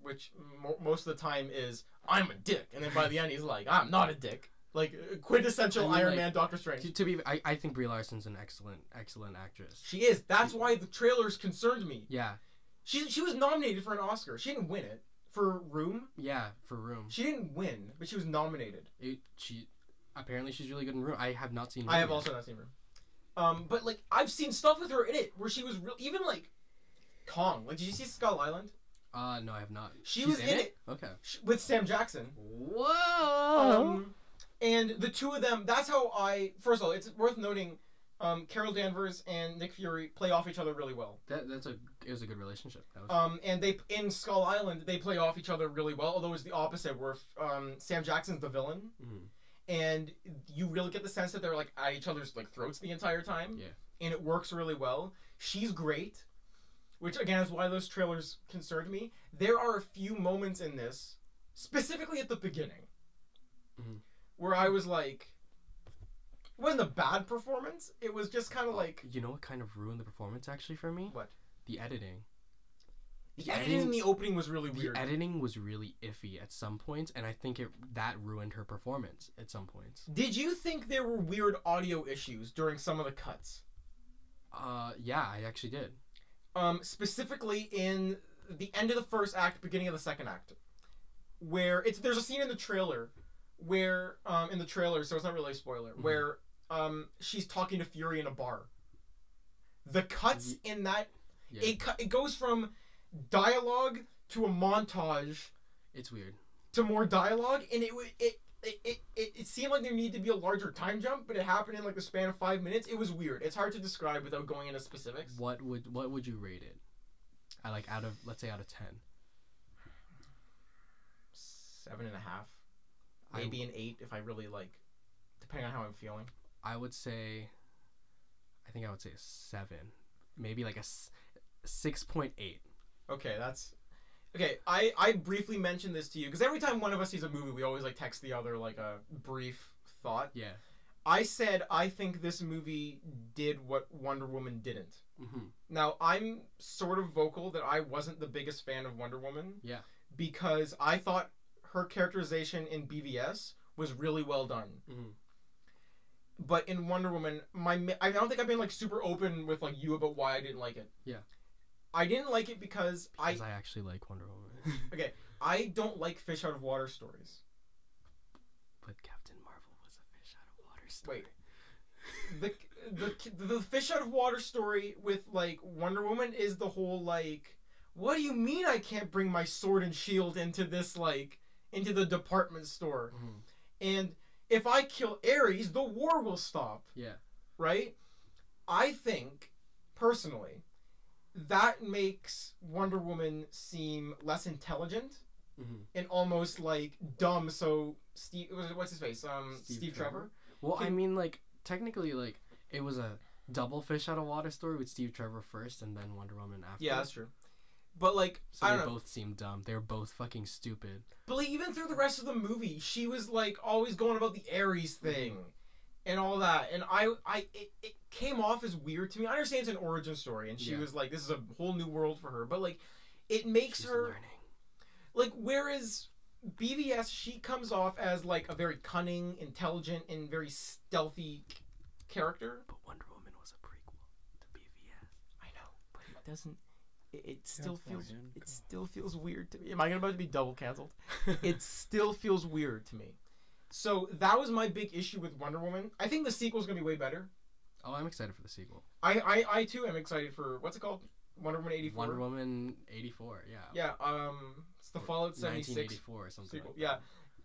which most of the time is, I'm a dick, and then by the end he's like, I'm not a dick. Like quintessential Iron Man, Doctor Strange. I think Brie Larson's an excellent actress. She is. That's why the trailers concerned me. Yeah. She was nominated for an Oscar. She didn't win it. For Room? Yeah, for Room. She didn't win, but she was nominated. Apparently she's really good in Room. I have not seen Room. I have also not seen Room. But like I've seen stuff with her in it where she was even like Kong. Like, did you see Skull Island? No, I have not. She's was in it. Okay. With Sam Jackson. Whoa. And the two of them, that's how first of all, it's worth noting, Carol Danvers and Nick Fury play off each other really well. It was a good relationship. And they, in Skull Island, they play off each other really well, although it's the opposite, where Sam Jackson's the villain. And you really get the sense that they're like at each other's like throats the entire time. Yeah. And it works really well. She's great, which again is why those trailers concerned me. There are a few moments in this, specifically at the beginning, where I was like, it wasn't a bad performance. It was just kind of like... You know what kind of ruined the performance actually for me? What? The editing. The editing in the opening was really weird. The editing was really iffy at some points, and I think that ruined her performance at some points. Did you think there were weird audio issues during some of the cuts? Yeah, I actually did. Specifically in the end of the first act, beginning of the second act, where there's a scene in the trailer where so it's not really a spoiler, where she's talking to Fury in a bar. The cuts in that it goes from dialogue to a montage. It's weird. To more dialogue, and it seemed like there needed to be a larger time jump, but it happened in like the span of 5 minutes. It was weird. It's hard to describe without going into specifics. What would you rate it? Out of 10. 7.5. Maybe an 8 if I really like, depending on how I'm feeling. I think I would say a 7. Maybe like a 6.8. Okay, that's... Okay, I briefly mentioned this to you, because every time one of us sees a movie, we always like text the other like a brief thought. Yeah. I said I think this movie did what Wonder Woman didn't. Now, I'm sort of vocal that I wasn't the biggest fan of Wonder Woman. Yeah. Because I thought her characterization in BVS was really well done. But in Wonder Woman, I don't think I've been like super open with like you about why I didn't like it. Yeah. I didn't like it because I actually like Wonder Woman. Okay, I don't like fish out of water stories. But Captain Marvel was a fish out of water story. Wait. The fish out of water story with like Wonder Woman is the whole like, what do you mean I can't bring my sword and shield into this like into the department store? And if I kill Ares, the war will stop. Yeah. Right? I think personally that makes Wonder Woman seem less intelligent and almost like dumb. So what's his face? Steve Trevor. Well, I mean, like technically, like it was a double fish out of water story with Steve Trevor first and then Wonder Woman after. Yeah, that's true. But like, So I they don't know. both seem dumb. They're both fucking stupid. But like, even through the rest of the movie, she was like always going about the Aries thing and all that, and it came off as weird to me. I understand it's an origin story, and she was like, this is a whole new world for her, but like, it makes her learning. like, whereas BVS, she comes off as like a very cunning, intelligent, and very stealthy character. But Wonder Woman was a prequel to BVS. I know, but it doesn't. It still feels weird to me. Am I about to be double canceled? It still feels weird to me. So that was my big issue with Wonder Woman. I think the sequel's gonna be way better. Oh, I'm excited for the sequel. I too am excited for what's it called? Wonder Woman 84. Wonder Woman 84. Yeah. Yeah. It's the Fallout 76 1984 or something. sequel. Like Yeah.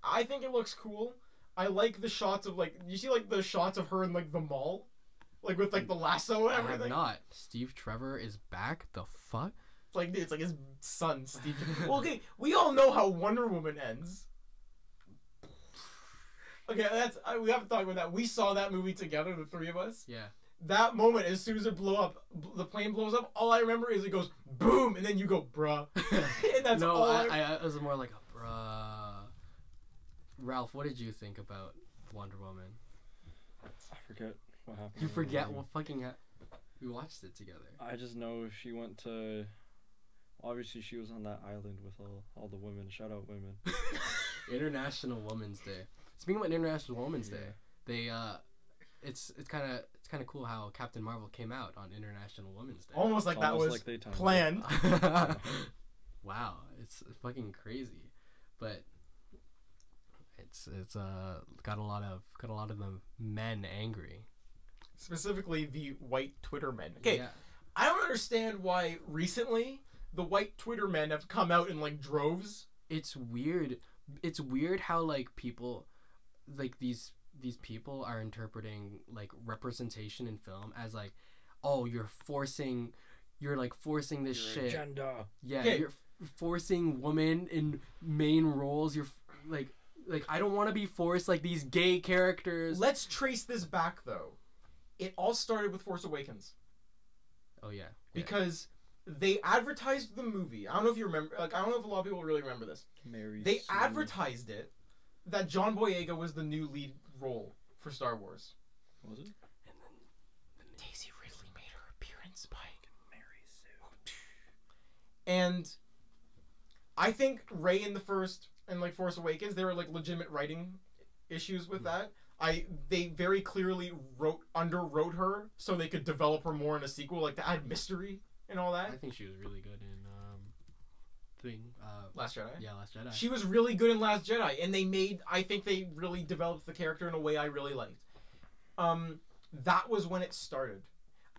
I think it looks cool. I like the shots of like you see like the shots of her in like the mall, like with like the lasso and I everything. have not. Steve Trevor is back. The fuck? It's like his son, Steve. Well, okay, we all know how Wonder Woman ends. Okay, we have to talk about that. We saw that movie together, the three of us. Yeah. That moment, as soon as it the plane blows up, all I remember is it goes boom, and then you go bruh, and that's no, all. I was more like a bruh. Ralph, what did you think about Wonder Woman? I forget what happened. You forget what fucking we watched it together. I just know she went to. Obviously, she was on that island with all the women. Shout out women. International Women's Day. Speaking about International Women's Day, they it's kind of cool how Captain Marvel came out on International Women's Day. Almost like that was like they timed it. planned. Wow, it's fucking crazy, but it's got a lot of the men angry. Specifically, the white Twitter men. Okay, Yeah. I don't understand why recently the white Twitter men have come out in like droves. It's weird. It's weird how like people, like these people are interpreting like representation in film as like, oh, you're forcing this shit. Agenda. Yeah, Okay. you're forcing women in main roles. You're like I don't want to be forced like these gay characters. Let's trace this back though. It all started with Force Awakens. Oh yeah. Because they advertised the movie. I don't know if you remember. Like, I don't know if a lot of people really remember this. They advertised it that John Boyega was the new lead role for Star Wars. Was it? And then Daisy Ridley made her appearance by Mary Sue. And I think Rey in the first and like Force Awakens, there were like legitimate writing issues with that. They very clearly underwrote her so they could develop her more in a sequel, like to add mystery and all that. I think she was really good in Last Jedi. Yeah, Last Jedi. She was really good in Last Jedi, and I think they really developed the character in a way I really liked. That was when it started.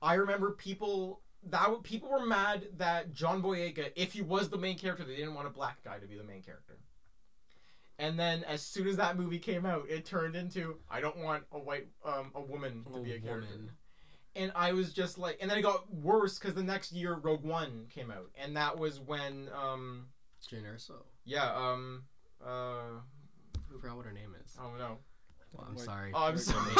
I remember people were mad that John Boyega, if he was the main character, they didn't want a black guy to be the main character. And then as soon as that movie came out, it turned into, I don't want a woman to be a character. And I was just like, and then it got worse because the next year Rogue One came out, and that was when Jyn Erso. Yeah, I forgot what her name is. oh no. Well, I'm sorry. Oh, I'm sorry.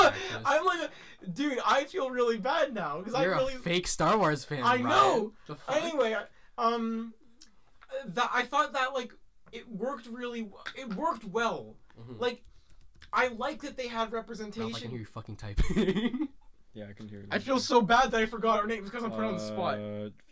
I'm like, dude, I feel really bad now because I really a fake Star Wars fan. I know. The fuck? Anyway, that I thought that like it worked well. Mm-hmm. Like, I like that they had Ralph, representation. I can hear you fucking typing. Yeah, I can hear you. I feel so bad that I forgot her name because I'm put on the spot.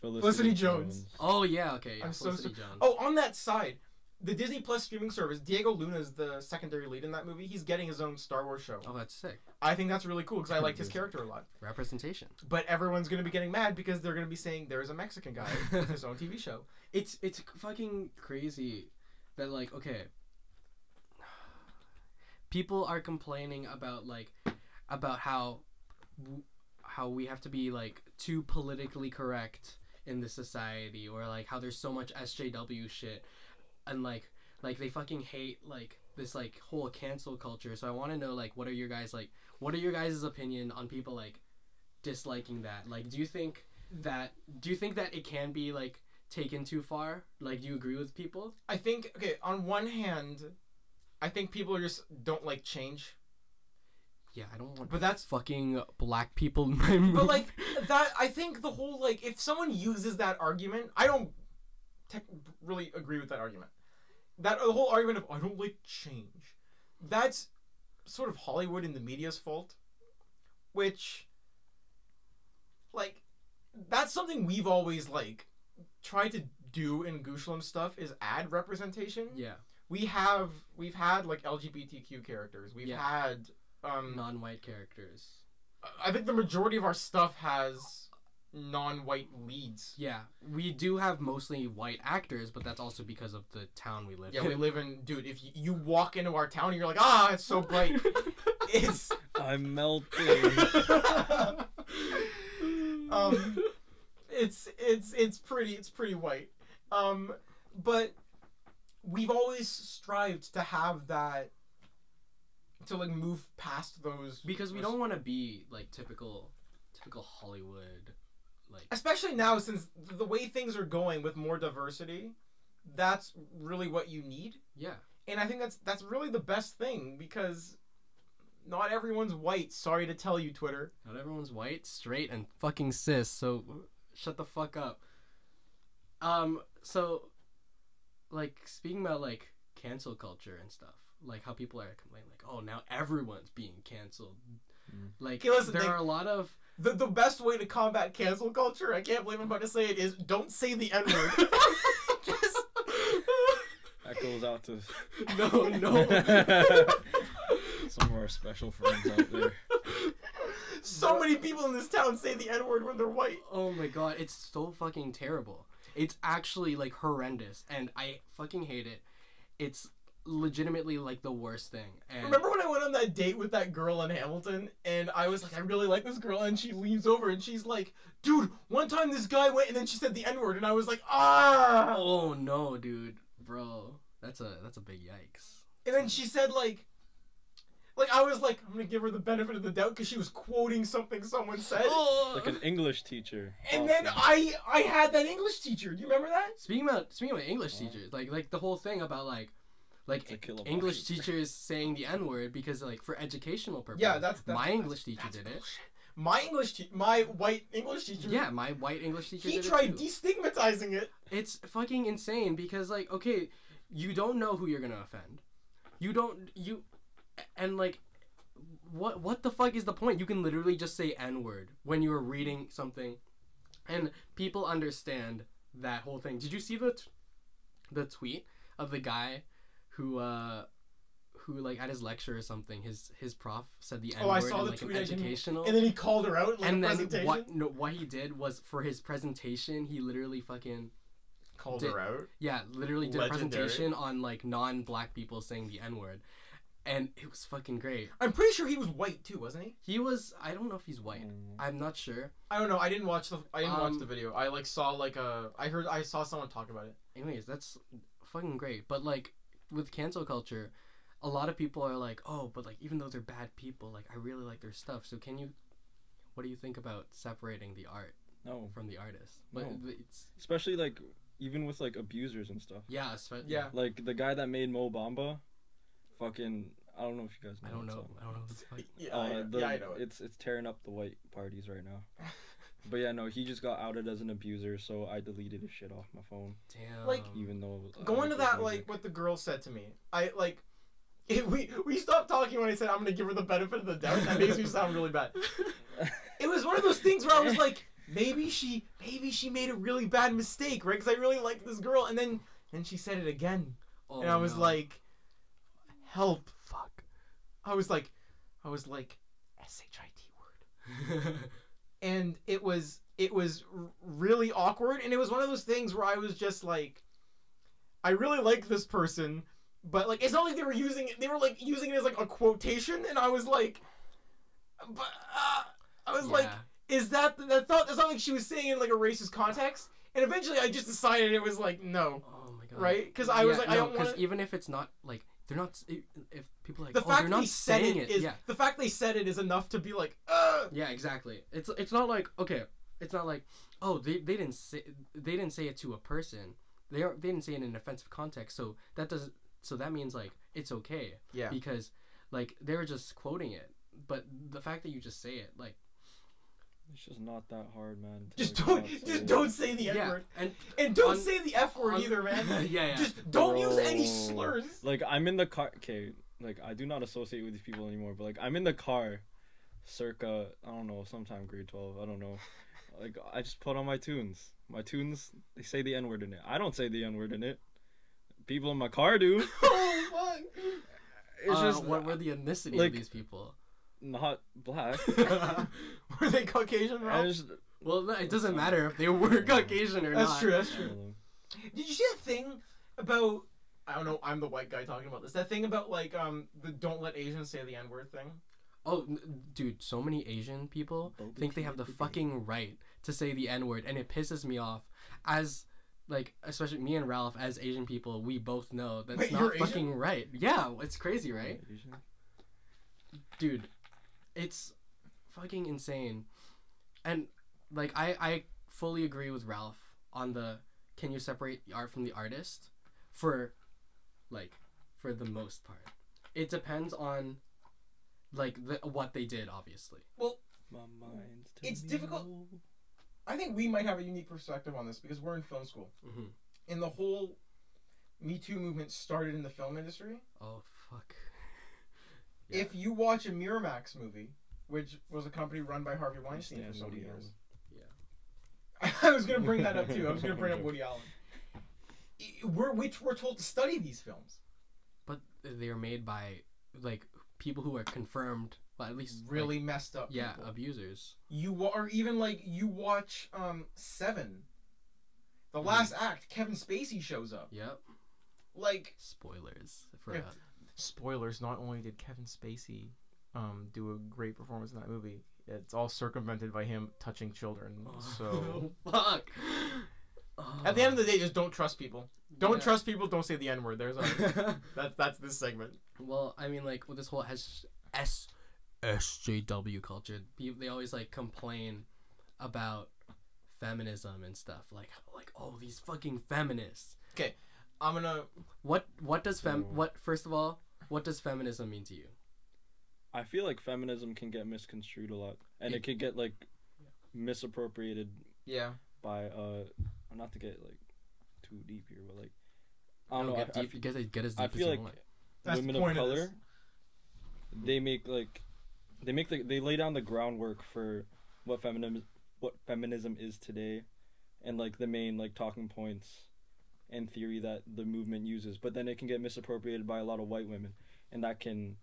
Felicity Jones. Oh yeah, okay. Yeah, I'm so Felicity Jones. Oh, on that side, the Disney Plus streaming service, Diego Luna is the secondary lead in that movie. He's getting his own Star Wars show. Oh, that's sick. I think that's really cool because I liked his character a lot. Representation. But everyone's going to be getting mad because they're going to be saying there's a Mexican guy with his own TV show. It's fucking crazy that like, okay, people are complaining about how we have to be like too politically correct in this society, or like how there's so much SJW shit, and like they fucking hate like this like whole cancel culture. So I want to know like what are your guys' opinion on people like disliking that? Like do you think that it can be like taken too far? Like do you agree with people? I think, okay, on one hand, I think people don't like change. Yeah, I don't want but that's fucking black people in my movie. But like that, I think the whole like if someone uses that argument, I don't really agree with that argument. That the whole argument of I don't like change, that's sort of Hollywood and the media's fault, which, like, that's something we've always like tried to do in Gooshlems stuff is add representation. Yeah. We've had like LGBTQ characters. We've had non-white characters. I think the majority of our stuff has non-white leads. Yeah, we do have mostly white actors, but that's also because of the town we live in. Yeah, we live in, dude, if you walk into our town and you're like, it's so bright. I'm melting. It's pretty white. But we've always strived to have that, to like move past those, because we don't want to be like typical Hollywood, like, especially now since the way things are going with more diversity, that's really what you need. Yeah. And I think that's really the best thing, because not everyone's white. Sorry to tell you, Twitter. Not everyone's white, straight, and fucking cis, so shut the fuck up. So, like, speaking about, like, cancel culture and stuff, like, how people are complaining, like, oh, now everyone's being canceled. Like, okay, listen, there are a lot of... The best way to combat cancel culture, I can't believe I'm about to say it, is don't say the N-word. Just... That goes out to... No. Some of our special friends out there. So many people in this town say the N-word when they're white. Oh my god, it's so fucking terrible. It's actually, like, horrendous, and I fucking hate it. It's legitimately, like, the worst thing. And remember when I went on that date with that girl in Hamilton, and I was like, I really like this girl, and she leans over and she's like, dude, one time this guy went, and then she said the N-word, and I was like, oh no, dude, bro, that's a big yikes. And then she said, like I was like, I'm gonna give her the benefit of the doubt because she was quoting something someone said. Like an English teacher. And then I had that English teacher. Do you remember that? Speaking about English teachers, like the whole thing about like English teachers saying the N-word because, like, for educational purposes. Yeah, that's my English teacher did it. My white English teacher. Yeah, my white English teacher did it. He tried destigmatizing it. It's fucking insane because, like, okay, you don't know who you're gonna offend. And, like, what the fuck is the point? You can literally just say N-word when you're reading something, and people understand that whole thing. Did you see the tweet of the guy who like at his lecture or something, his prof said the N-word I saw in, the like, tweet, an educational, and then he called her out in, like, and a then presentation. what he did was, for his presentation, he literally fucking called her out. Yeah, literally did Legendary. a presentation on, like, non-black people saying the N-word. And it was fucking great. I'm pretty sure he was white too, wasn't he? He was. I don't know if he's white. I'm not sure. I don't know. I didn't watch the video. I like saw like I saw someone talk about it. Anyways, that's fucking great. But, like, with cancel culture, a lot of people are like, oh, but, like, even though they're bad people, like, I really like their stuff. So what do you think about separating the art from the artist? But it's especially, like, even with, like, abusers and stuff. Yeah, yeah. Like the guy that made Mo Bamba. Fucking, I don't know if you guys know. I don't know what the fuck. Yeah, I know. It's tearing up the white parties right now. But yeah, no, he just got outed as an abuser, so I deleted his shit off my phone. Damn. Like, even though going to that, like, what the girl said to me, we stopped talking when I said I'm gonna give her the benefit of the doubt. That makes me sound really bad. It was one of those things where I was like, maybe she made a really bad mistake, right? Because I really liked this girl, and then she said it again, and I was like, help. Fuck. I was like SHIT word. And it was really awkward, and it was one of those things where I was just like, I really like this person, but, like, it's not like they were using it as, like, a quotation, and I was like, like, is that's not like she was saying it in, like, a racist context? And eventually I just decided it was like, no. Oh my god. Right? Because I was like, I don't want to, even if it's not, like, they're not, if people are like, the fact they're not they said saying it is, the fact they said it is enough to be like, yeah, exactly. It's not like, okay, it's not like, oh, they didn't say it to a person. They didn't say it in an offensive context, so that means, like, it's okay. Yeah. Because, like, they were just quoting it, but the fact that you just say it, like, It's just not that hard, man. Just to, don't say the N word, and don't say the F word either, man. Yeah. Just don't use any slurs. Like, I'm in the car. Okay, like, I do not associate with these people anymore. But like, I'm in the car, circa, I don't know, sometime grade 12. I don't know. Like, I just put on my tunes. My tunes, they say the N word in it. I don't say the N word in it. People in my car do. Oh fuck! It's just what were the ethnicity of these people? Not black. Were they Caucasian, Ralph? Well, it doesn't matter if they were Caucasian or not. That's true. That's true. Did you see that thing about? I don't know. I'm the white guy talking about this. That thing about like the don't let Asians say the N-word thing. Oh, dude, so many Asian people think they have the fucking right to say the N-word, and it pisses me off. As like, especially me and Ralph, as Asian people, we both know that's not fucking right. Yeah, it's crazy, right? Dude, it's fucking insane. And like, I fully agree with Ralph on the can you separate the art from the artist for the most part. It depends on like what they did, obviously. Well, it's difficult. I think we might have a unique perspective on this because we're in film school. Mm-hmm. And the whole Me Too movement started in the film industry. Oh, fuck. Yeah. If you watch a Miramax movie, which was a company run by Harvey Weinstein for so many years. Yeah. I was going to bring that up too. I was going to bring up Woody Allen. We're told to study these films. But they are made by, like, people who are confirmed, well, at least really messed up people. Abusers. Or even like you watch Seven, the last act, Kevin Spacey shows up. Yep. Like spoilers spoilers. Not only did Kevin Spacey do a great performance in that movie, it's all circumvented by him touching children. So fuck. At the end of the day, just don't trust people. Don't trust people. Don't say the N word. There's that's this segment. Well, I mean, like with this whole SJW culture, they always like complain about feminism and stuff. Like oh, these fucking feminists. Okay, I'm gonna. What does first of all, what does feminism mean to you? I feel like feminism can get misconstrued a lot, and it could get like misappropriated. Yeah. By not to get like too deep here, but like I don't know. Get as deep I feel like women of color, they lay down the groundwork for what feminism is today, and like the main like talking points and theory that the movement uses. But then it can get misappropriated by a lot of white women, and that can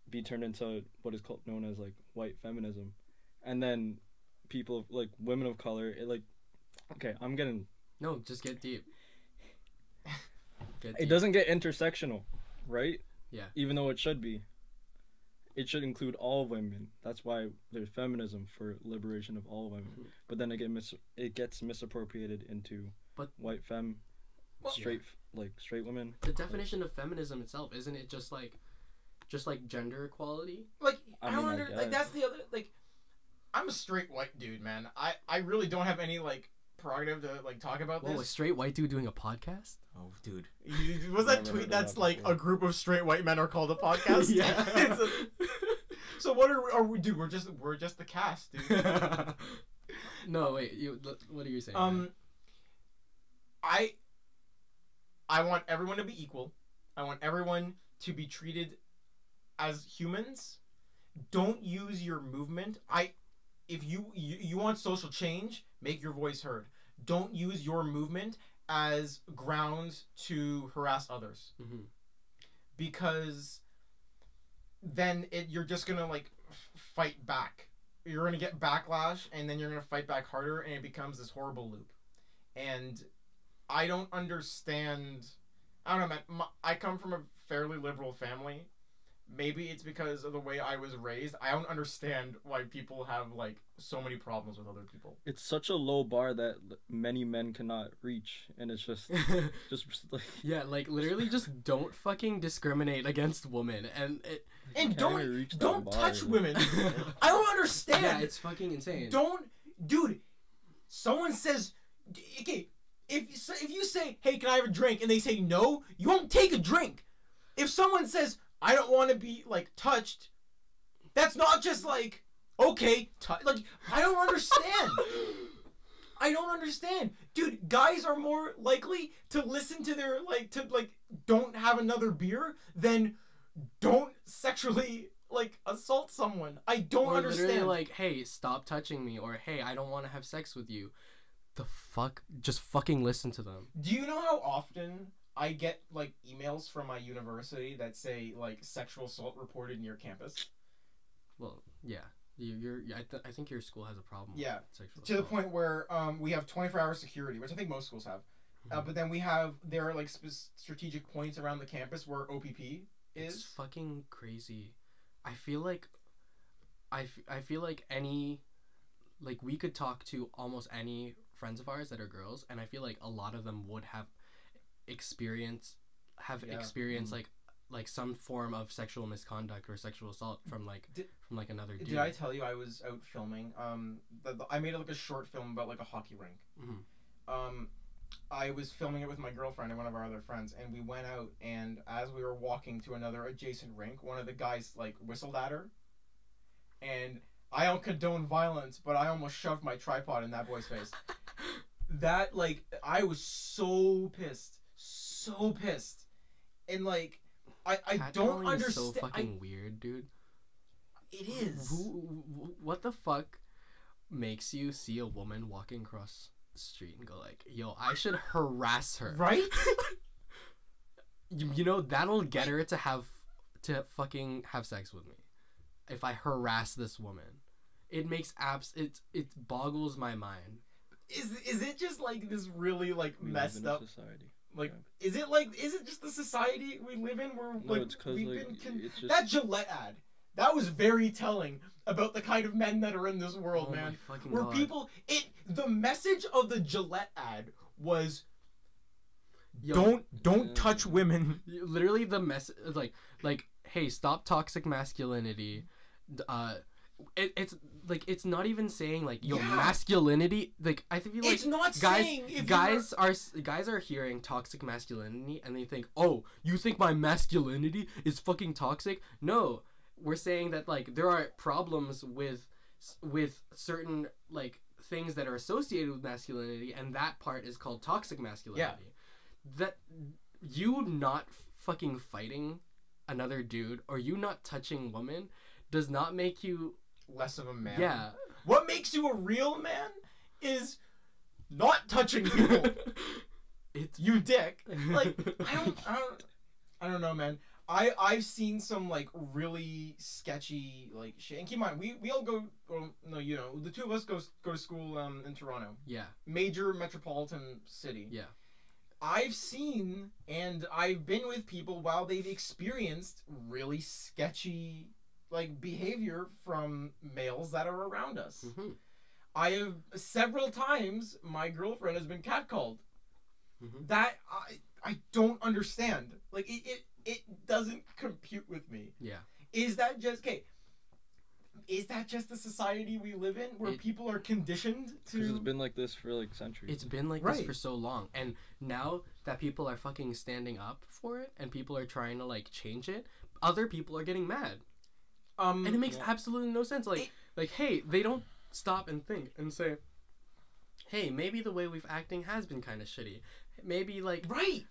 be turned into what is known as like white feminism, and then people like women of color. It like okay, I'm getting just get deep. It doesn't get intersectional, right? Yeah. Even though it should be. It should include all women. That's why there's feminism, for liberation of all women. Mm-hmm. But then it gets misappropriated into white straight women. The definition of feminism itself, isn't it just like gender equality? Like like that's the other like I'm a straight white dude, man. I really don't have any like prerogative to like talk about this. A straight white dude doing a podcast? Oh, dude. Was that tweet that's like a group of straight white men are called a podcast? Yeah. So what are we, dude? We're just the cast, dude. No, wait. What are you saying? I want everyone to be equal. I want everyone to be treated as humans. Don't use your movement. If you want social change, make your voice heard. Don't use your movement as grounds to harass others. Mm-hmm. Because then you're just gonna like fight back. You're gonna get backlash, and then you're gonna fight back harder, and it becomes this horrible loop. And I don't understand. I don't know, man. I come from a fairly liberal family. Maybe it's because of the way I was raised. I don't understand why people have like so many problems with other people. It's such a low bar that many men cannot reach, and it's just like like literally just don't fucking discriminate against women, and don't touch women. I don't understand. Yeah, it's fucking insane. Dude. Someone says, okay, if you say, hey, can I have a drink, and they say no, you won't take a drink. If someone says, I don't want to be like touched, that's not just like Okay, like, I don't understand. I don't understand. Dude, guys are more likely to listen to their, like, don't have another beer than don't sexually, like, assault someone. I don't understand. Literally like, hey, stop touching me, or hey, I don't want to have sex with you. The fuck? Just fucking listen to them. Do you know how often I get, like, emails from my university that say, like, sexual assault reported near campus? Well, yeah. I think your school has a problem. Yeah, with sexual to assault. the point where we have 24-hour security, which I think most schools have. But then there are like strategic points around the campus where OPP is. It's fucking crazy. I feel like any, like, we could talk to almost any friends of ours that are girls, and I feel like a lot of them would have experienced like some form of sexual misconduct or sexual assault from another dude. Did I tell you I was out filming? I made like a short film about like a hockey rink. Mm-hmm. I was filming it with my girlfriend and one of our other friends, and we went out, and as we were walking to another adjacent rink, one of the guys like whistled at her, and I don't condone violence, but I almost shoved my tripod in that boy's face. That, like, I was so pissed, and like. I don't understand. Is so fucking weird, dude. It is. What the fuck makes you see a woman walking across the street and go like, "Yo, I should harass her"? Right? you know that'll get her to fucking have sex with me. If I harass this woman, it makes it boggles my mind. Is it just like this really like messed up society? Like, yeah. Is it just the society we live in where, no, like, it's 'cause, we've like, been... it's just... That Gillette ad, that was very telling about the kind of men that are in this world, oh man. My fucking where God. people... The message of the Gillette ad was... Yo, don't touch women. Literally the message, like, hey, stop toxic masculinity. It's like, it's not even saying like, yo, masculinity, like, I feel like it's not saying if guys are hearing toxic masculinity and they think, oh, you think my masculinity is fucking toxic? No, we're saying that, like, there are problems with certain, like, things that are associated with masculinity, and that part is called toxic masculinity. That you not fucking fighting another dude or you not touching women does not make you less of a man. Yeah. What makes you a real man is not touching people. It's you dick. Like, I don't know, man. I've seen some like really sketchy like shit. And keep in mind, we all go. No, you know, the two of us go to school in Toronto. Yeah. Major metropolitan city. Yeah. I've seen and I've been with people while they've experienced really sketchy like behavior from males that are around us. Mm-hmm. I have several times my girlfriend has been catcalled. Mm-hmm. That I don't understand. Like it doesn't compute with me. Yeah. Is that just Is that just the society we live in where people are conditioned to? Because it's been like this for like centuries. It's been like this for so long, and now that people are fucking standing up for it and people are trying to like change it, other people are getting mad. And it makes absolutely no sense. Like, hey, they don't stop and think and say, hey, maybe the way we've acting has been kind of shitty. Maybe, like... Right!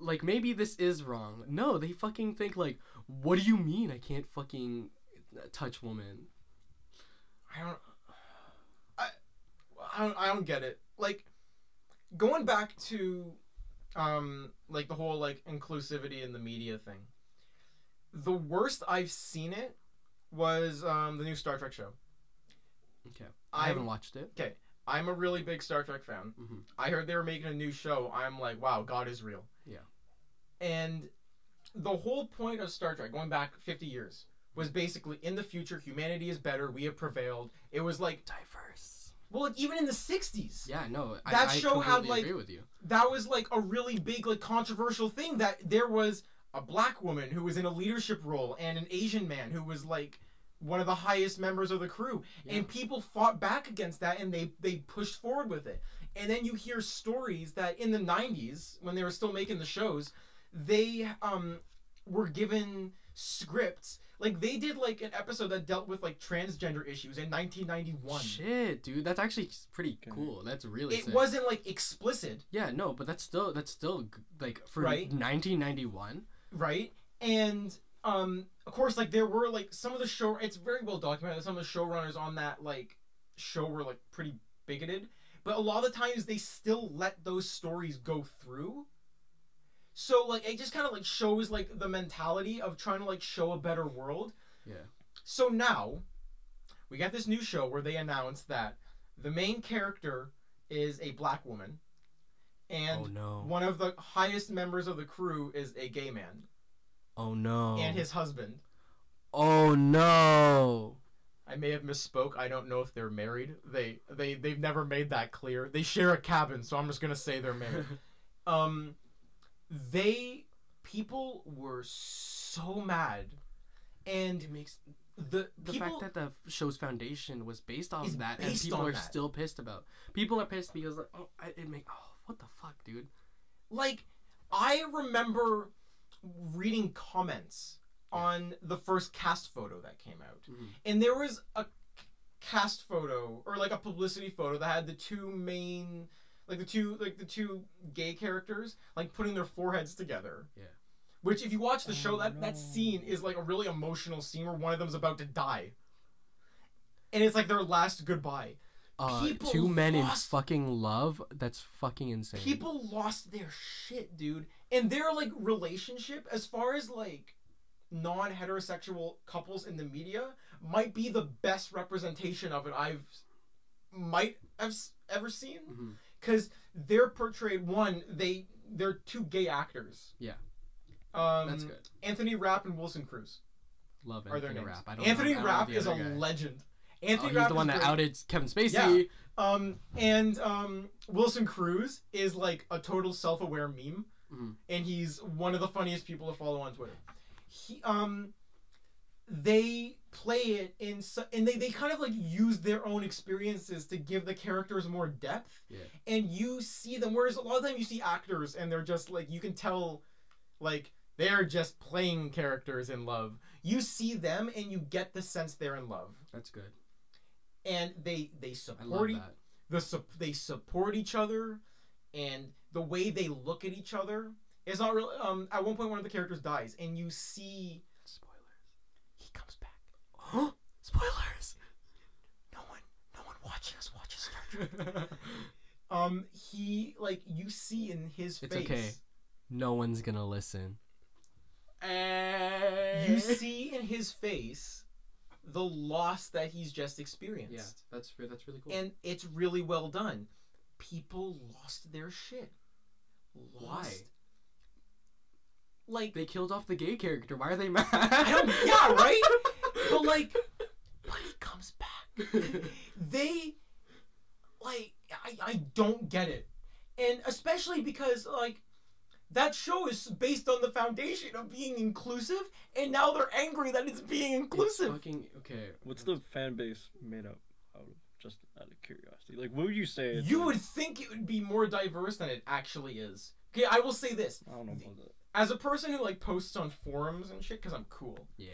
Like, maybe this is wrong. No, they fucking think, like, what do you mean I can't fucking touch women? I don't get it. Like, going back to, like, the whole, like, inclusivity in the media thing. The worst I've seen it was the new Star Trek show. Okay. I haven't watched it. Okay. I'm a really big Star Trek fan. Mm-hmm. I heard they were making a new show. I'm like, wow, God is real. Yeah. And the whole point of Star Trek, going back 50 years, was basically, in the future, humanity is better, we have prevailed. It was like... diverse. Well, like, even in the 60s. Yeah, no, that show had, like... agree with you. That was, like, a really big, like, controversial thing, that there was a black woman who was in a leadership role and an Asian man who was, like, one of the highest members of the crew. Yeah. And people fought back against that, and they pushed forward with it. And then you hear stories that in the 90s, when they were still making the shows, they were given scripts, Like they did like an episode that dealt with like transgender issues in 1991. Shit, dude, that's actually pretty cool. That's really. It sick. wasn't like explicit. Yeah, no, but that's still like for Right. 1991. Right, and of course, like there were like some of the show. It's very well documented. Some of the showrunners on that like show were like pretty bigoted, but a lot of the times they still let those stories go through. So like it just kind of like shows like the mentality of trying to like show a better world. Yeah. So now we got this new show where they announced that the main character is a black woman, and Oh no. one of the highest members of the crew is a gay man. Oh no. And his husband. Oh no. I may have misspoke. I don't know if they're married. They've never made that clear. They share a cabin, so I'm just gonna say they're married. People were so mad, and It makes the fact that the show's foundation was based off Is of that, and based people on are that. still pissed about. People are pissed because like, what the fuck, dude? like I remember reading comments on the first cast photo that came out, and there was a cast photo or like a publicity photo that had the two main the two gay characters like putting their foreheads together. Yeah. Which if you watch the show, that scene is like a really emotional scene where one of them's about to die. And it's like their last goodbye. Two men in lost- fucking love. That's fucking insane. People lost their shit, dude. And their like relationship, as far as like non-heterosexual couples in the media, might be the best representation of it might have ever seen. Because they're portrayed, they're two gay actors. Yeah. That's good. Anthony Rapp and Wilson Cruz Love are their Anthony names. Rapp. I don't Anthony know Rapp the is a other guy. legend. Oh, Anthony he's Rapp the one is that great. outed Kevin Spacey. And Wilson Cruz is like a total self-aware meme, and he's one of the funniest people to follow on Twitter. They play it and they kind of like use their own experiences to give the characters more depth. Yeah. And you see them, whereas a lot of time you see actors and they're just like, you can tell like they're just playing characters in love. You see them and you get the sense they're in love. That's good. And they I love support that. they support each other, and the way they look at each other is not real. At one point one of the characters dies and you see Spoilers. he comes back. Huh? Spoilers. No one watching us watches Star Trek. He like you see in his face. It's okay. No one's gonna listen. You see in his face the loss that he's just experienced. Yeah, that's really cool. And it's really well done. People lost their shit. Why? Like They killed off the gay character. Why are they mad? yeah, right? But he comes back. They like I don't get it. And especially because like that show is based on the foundation of being inclusive, and now they're angry that it's being inclusive. It's fucking okay. What's the fan base made up out of? Just out of curiosity, like what would you say? You would think it would be more diverse than it actually is. Okay, I will say this. I don't know about that. As a person who like posts on forums and shit, because I'm cool. Yeah.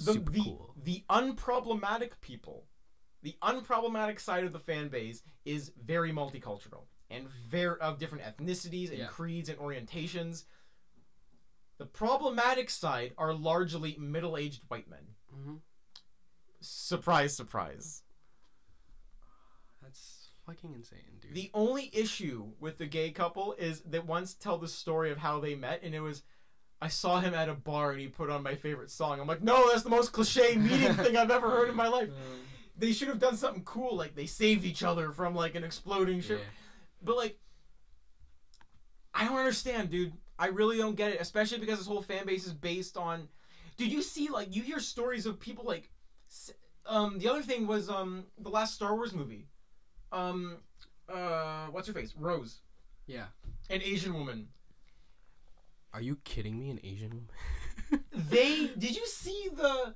The unproblematic people, the unproblematic side of the fan base is very multicultural and very of different ethnicities and creeds and orientations. The problematic side are largely middle-aged white men. Surprise, surprise. That's fucking insane, dude. The only issue with the gay couple is that once tell the story of how they met, and it was, I saw him at a bar and he put on my favorite song. I'm like, no, that's the most cliche meeting thing I've ever heard in my life. They should have done something cool, like they saved each other from like an exploding ship. But like, I don't understand, dude. I really don't get it, especially because this whole fan base is based on. Did you see like you hear stories of people like, the other thing was the last Star Wars movie, what's her face, Rose. Yeah. An Asian woman. Are you kidding me? An Asian woman? Did you see the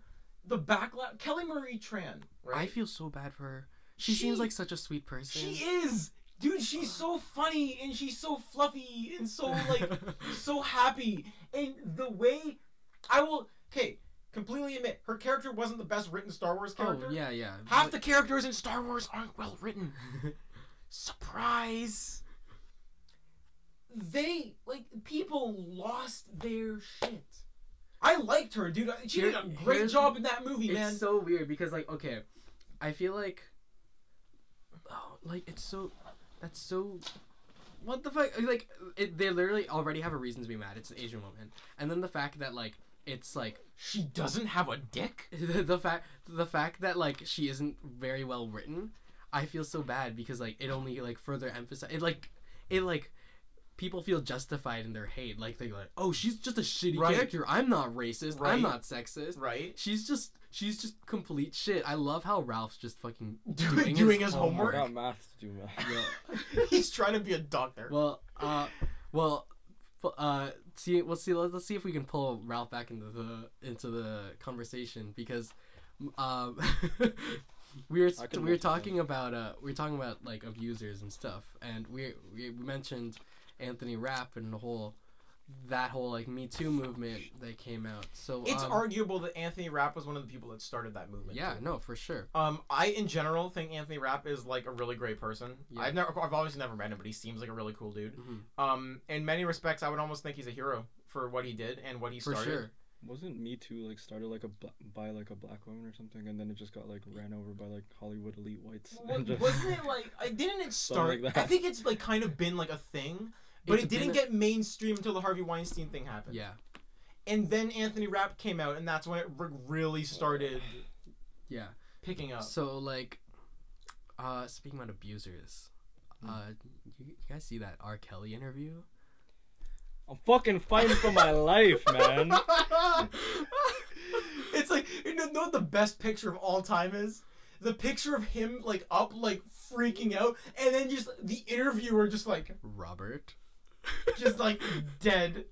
backlash? Kelly Marie Tran, right? I feel so bad for her. She seems like such a sweet person. She is. Dude, she's so funny and she's so fluffy and so like so happy. And the way completely admit her character wasn't the best written Star Wars character. Oh, yeah. Half the characters in Star Wars aren't well written. Surprise. People lost their shit. I liked her, dude. She did a great job in that movie, man. It's so weird because, like, okay, I feel like, that's so, what the fuck? Like, they literally already have a reason to be mad. It's an Asian woman, and then the fact that, like, it's like she doesn't have a dick. the fact that, like, she isn't very well written, I feel so bad because, like, it only, like, further emphasize it people feel justified in their hate. Like, they're like, oh, she's just a shitty character. I'm not racist. Right. I'm not sexist. Right. She's just complete shit. I love how Ralph's just fucking doing his homework. I got math to do, math. Yeah. He's trying to be a doctor. Let's see if we can pull Ralph back into the conversation because we were talking about like abusers and stuff, and we mentioned Anthony Rapp and that whole like Me Too movement that came out. So it's arguable that Anthony Rapp was one of the people that started that movement. Yeah, too. No, for sure. I in general think Anthony Rapp is like a really great person. Yeah. I've obviously never met him, but he seems like a really cool dude. Mm-hmm. In many respects, I would almost think he's a hero for what he did and what he started. For sure. Wasn't Me Too like started like by like a black woman or something, and then it just got like ran over by like Hollywood elite whites? Wasn't it like didn't it start? Like I think it's like kind of been like a thing. But it didn't get mainstream until the Harvey Weinstein thing happened. Yeah. And then Anthony Rapp came out, and that's when it really started picking up. So, like, speaking about abusers, you guys see that R. Kelly interview? I'm fucking fighting for my life, man. It's like, you know what the best picture of all time is? The picture of him, like, up, like, freaking out, and then just the interviewer just, like... Robert? Just, like, dead.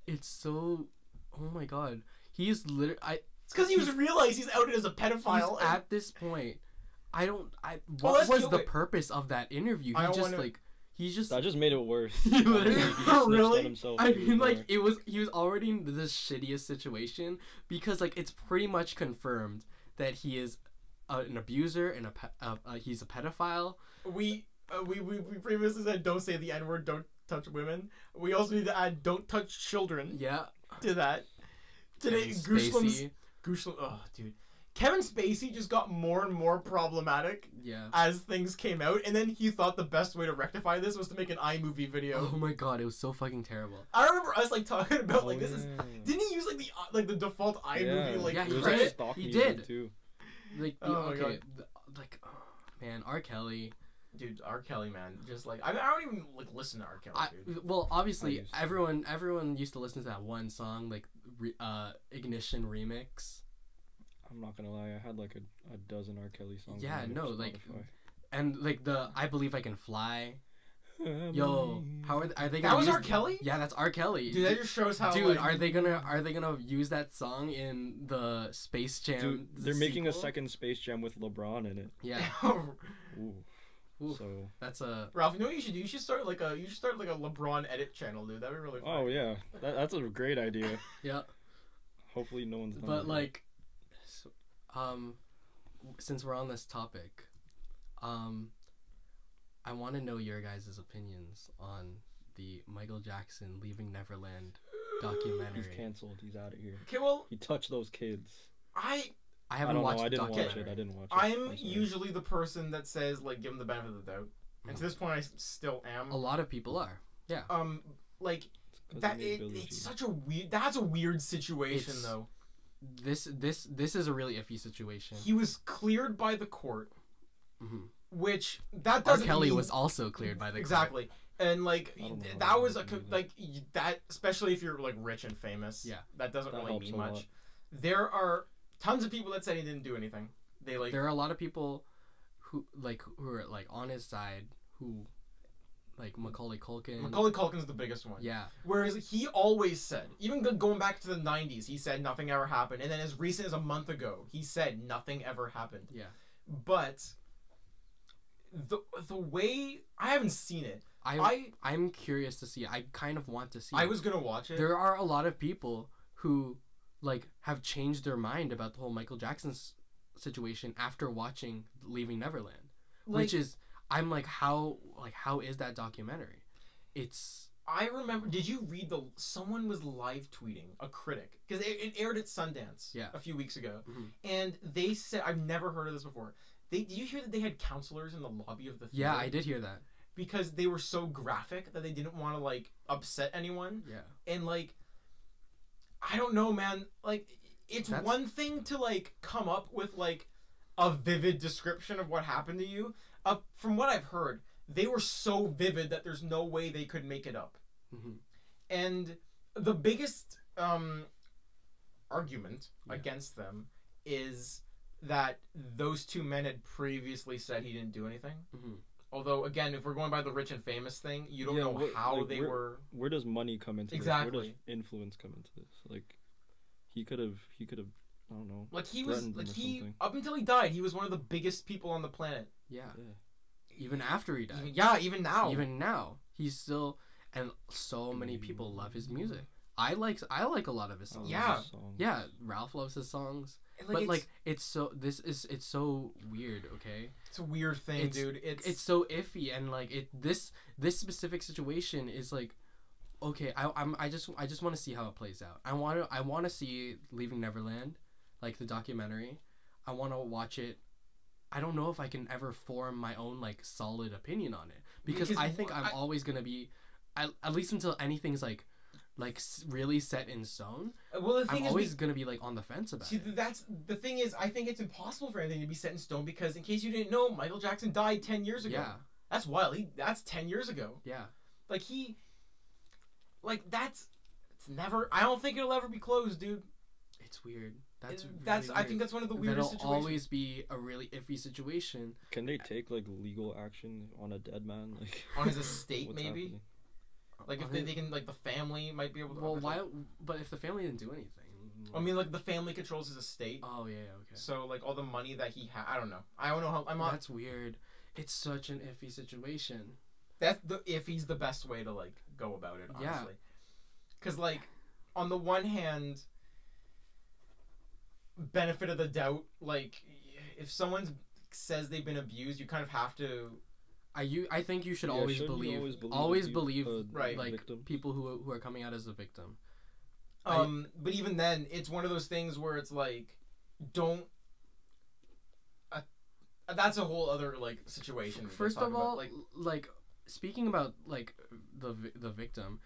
It's so... Oh, my God. He's literally... It's because he was realized he's outed as a pedophile. At this point, what was the purpose of that interview? That just made it worse. He literally... Really? I mean, like, he was already in the shittiest situation because, like, it's pretty much confirmed that he is an abuser and he's a pedophile. We previously said don't say the N-word, don't touch women. We also need to add don't touch children. Yeah. To that. Today, Gooshlems. Oh, dude. Kevin Spacey just got more and more problematic as things came out, and then he thought the best way to rectify this was to make an iMovie video. Oh my God, it was so fucking terrible. I remember us like talking about like this is. Didn't he use like the default iMovie like? Yeah, he did. He did. Too. Like man, R. Kelly. Dude, R. Kelly, man, just like I don't even like listen to R. Kelly, dude. Well, obviously, everyone used to listen to that one song, like Ignition remix. I'm not gonna lie, I had like a dozen R. Kelly songs. Yeah, no, like, and like the I Believe I Can Fly. Yo, how are they gonna? That was R. Kelly? Yeah, that's R. Kelly. Dude, that just shows how. Dude, are they gonna use that song in the Space Jam? Dude, they're making a second Space Jam with LeBron in it. Yeah. Ooh. So that's a Ralph. You know what you should do? You should start like a LeBron edit channel, dude. That'd be really fun. Oh yeah, that's a great idea. Yeah. Hopefully no one's done. But like, since we're on this topic, I want to know your guys' opinions on the Michael Jackson Leaving Neverland documentary. He's canceled. He's out of here. Okay, well, he touched those kids. I haven't watched the documentary. I didn't watch it. I'm usually the person that says like give him the benefit of the doubt, and to this point I still am. A lot of people are. Yeah. Like that. It's such a weird. That's a weird situation though. This is a really iffy situation. He was cleared by the court, which that R. doesn't. Kelly was also cleared by the court. And like that was that, especially if you're like rich and famous. Yeah, that doesn't really mean much. There are tons of people that said he didn't do anything. There are a lot of people who are like on his side who. Like Macaulay Culkin. Macaulay Culkin's the biggest one. Yeah. Whereas he always said, even going back to the 90s, he said nothing ever happened. And then as recent as a month ago, he said nothing ever happened. Yeah. But the way... I haven't seen it. I'm curious to see. I kind of want to see I was going to watch it. There are a lot of people who... like have changed their mind about the whole Michael Jackson situation after watching Leaving Neverland, which is I'm like how is that documentary? It's I remember. Did you read someone was live tweeting a critic because it aired at Sundance a few weeks ago, and they said I've never heard of this before. Did you hear that they had counselors in the lobby of the theater? Yeah, I did hear that. Because they were so graphic that they didn't want to like upset anyone. Yeah. And like I don't know, man. Like it's one thing to like come up with like a vivid description of what happened to you. From what I've heard, they were so vivid that there's no way they could make it up. And the biggest argument against them is that those two men had previously said he didn't do anything. Although, again, if we're going by the rich and famous thing, you don't know how like, were. Where does money come into this? Where does influence come into this? Like, he could have. I don't know. Like he was. Like he up until he died, he was one of the biggest people on the planet. Yeah. Even after he died. Even now. Even now, he's still, and so many people love his music. I like a lot of his songs. Yeah. Ralph loves his songs. Like, it's so weird. Okay, it's a weird thing, dude. It's so iffy, and like this specific situation is like, okay, I just want to see how it plays out. I want to see Leaving Neverland, like the documentary. I want to watch it. I don't know if I can ever form my own like solid opinion on it because I think I'm always gonna be, at least until anything's like really set in stone. Well, the thing I'm always gonna be like on the fence about it. That's the thing is, I think it's impossible for anything to be set in stone because, in case you didn't know, Michael Jackson died 10 years ago. Yeah, that's wild. That's 10 years ago. Yeah, it's never. I don't think it'll ever be closed, dude. It's weird. That's weird. I think that's one of the weirdest situations. That'll always be a really iffy situation. Can they take like legal action on a dead man, like on his estate, maybe? Happening? Like if they can, like the family might be able to. Well, why? But if the family didn't do anything. I mean, like the family controls his estate. Oh yeah, okay. So like all the money that he had, I don't know how. I'm not. That's weird. It's such an iffy situation. That's the iffy's the best way to like go about it, honestly. Because like, on the one hand, benefit of the doubt, like if someone says they've been abused, you kind of have to. I think you should always believe right, like victim? People who are coming out as a victim. But even then, it's one of those things where it's like, don't. That's a whole other like situation. First of all, like speaking about like the victim,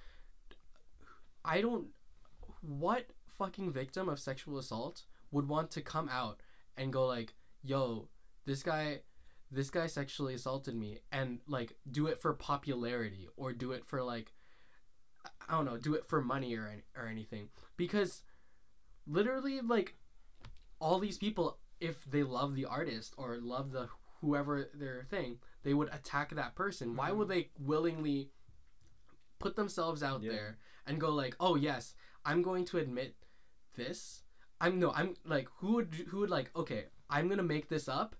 what fucking victim of sexual assault would want to come out and go like, yo, this guy sexually assaulted me, and like do it for popularity or do it for like, I don't know, do it for money or anything. Because literally like all these people, if they love the artist or love the whoever their thing, they would attack that person. Why would they willingly put themselves out there and go like, oh yes, I'm going to admit this. I'm like, who would like, okay, I'm gonna make this up,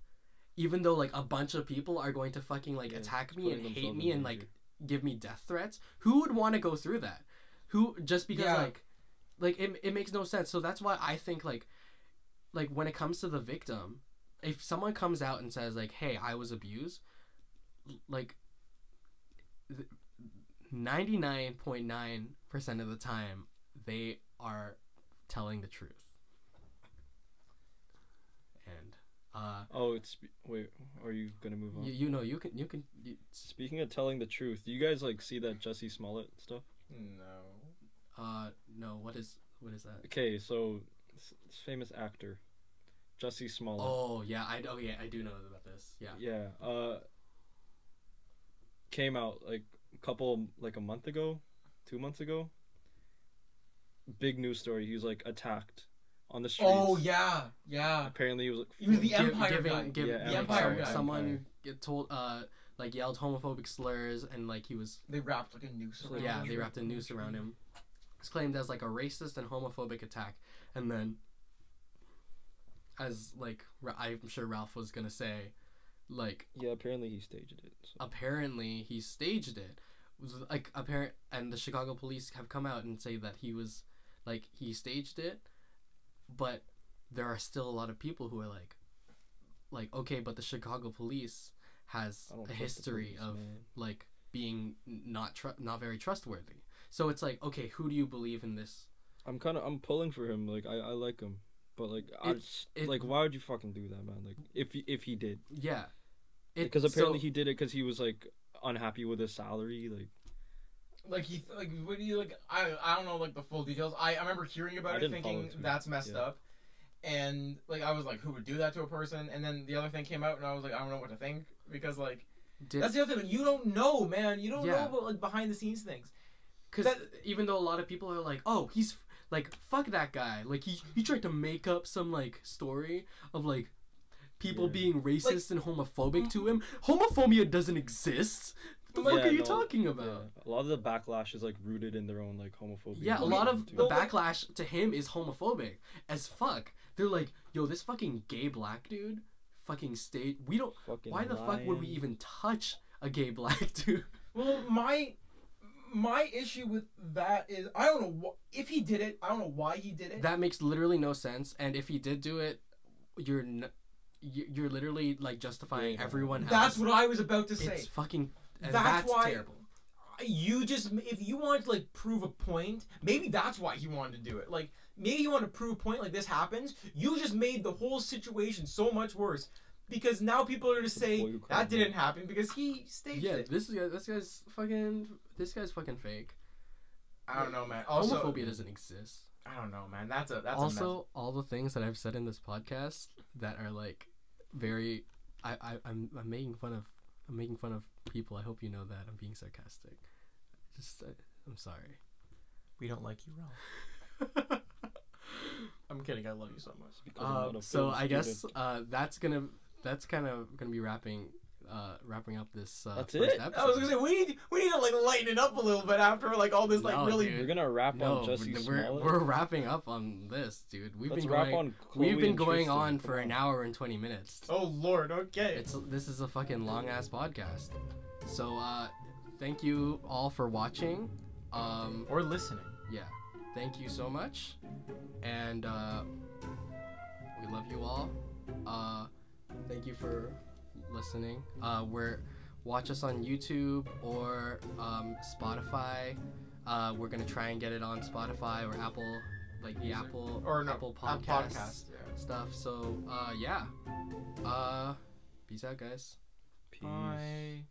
even though like a bunch of people are going to fucking like attack me and hate me and like give me death threats. Who would want to go through that? Who, just because like it makes no sense. So that's why I think like when it comes to the victim, if someone comes out and says like, hey, I was abused, like 99.9% of the time they are telling the truth. And wait, are you gonna move on? You can. Speaking of telling the truth, do you guys like see that Jussie Smollett stuff? No. No. What is that? Okay, so famous actor, Jussie Smollett. Oh yeah, I do know about this. Yeah. Yeah. Came out like a month ago, 2 months ago. Big news story. He was like attacked on the streets. Oh yeah. Apparently he was the Empire guy. The Empire guy. Someone told like yelled homophobic slurs and like he was. They wrapped like a noose around him. Yeah, they wrapped a noose around him. It's claimed as like a racist and homophobic attack, and then, as like I'm sure Ralph was gonna say, like apparently he staged it. So. Apparently he staged it. It was like apparent, and the Chicago police have come out and say that he was like he staged it, but there are still a lot of people who are like okay, but the Chicago police has a history of like being not very trustworthy. So it's like, okay, who do you believe in this? I'm pulling for him. Like I like him, but like like why would you fucking do that, man? Like if he did, yeah, because apparently he did it because he was like unhappy with his salary, like he like what do you like I don't know like the full details. I remember hearing about it thinking that's messed up, and like I was like, who would do that to a person? And then the other thing came out and I was like, I don't know what to think, because like that's the other thing, you don't know, man. You don't know about like behind the scenes things. Because even though a lot of people are like, oh, he's like, fuck that guy, like he tried to make up some like story of like people being racist and homophobic to him. Homophobia doesn't exist. What the fuck are you talking about? Yeah. A lot of the backlash is like rooted in their own like homophobia. Yeah, a lot of the backlash to him is homophobic as fuck. They're like, yo, this fucking gay black dude fucking stayed. We don't. Fucking why the fuck would we even touch a gay black dude? Well, my issue with that is I don't know if he did it. I don't know why he did it. That makes literally no sense. And if he did do it, you're literally like justifying everyone else. That's what I was about to say. It's fucking. That's why terrible. You just, if you wanted to like prove a point, maybe that's why he wanted to do it. Like maybe you want to prove a point, like this happens. You just made the whole situation so much worse, because now people are gonna say that didn't happen because he staged it. This guy's fucking fake. I don't know, man. Also, homophobia doesn't exist. I don't know, man. That's also all the things that I've said in this podcast that are like very. I'm making fun of people. I hope you know that I'm being sarcastic. I'm sorry. We don't like you, Ralph. I'm kidding. I love you so much. So I guess that's kind of gonna be wrapping up this that's first it. episode. I was gonna say we need to like lighten it up a little bit after like all this really. Dude. We're gonna wrap on Jesse Smollett. We're wrapping up on this, dude. We've been going on for an hour and 20 minutes. Oh Lord, okay. This is a fucking long ass podcast. So thank you all for watching. Or listening. Yeah. Thank you so much. And we love you all. Thank you for listening. Watch us on YouTube or Spotify. We're gonna try and get it on Spotify or Apple, like the Apple podcast stuff. So yeah. Peace out, guys. Peace. Bye.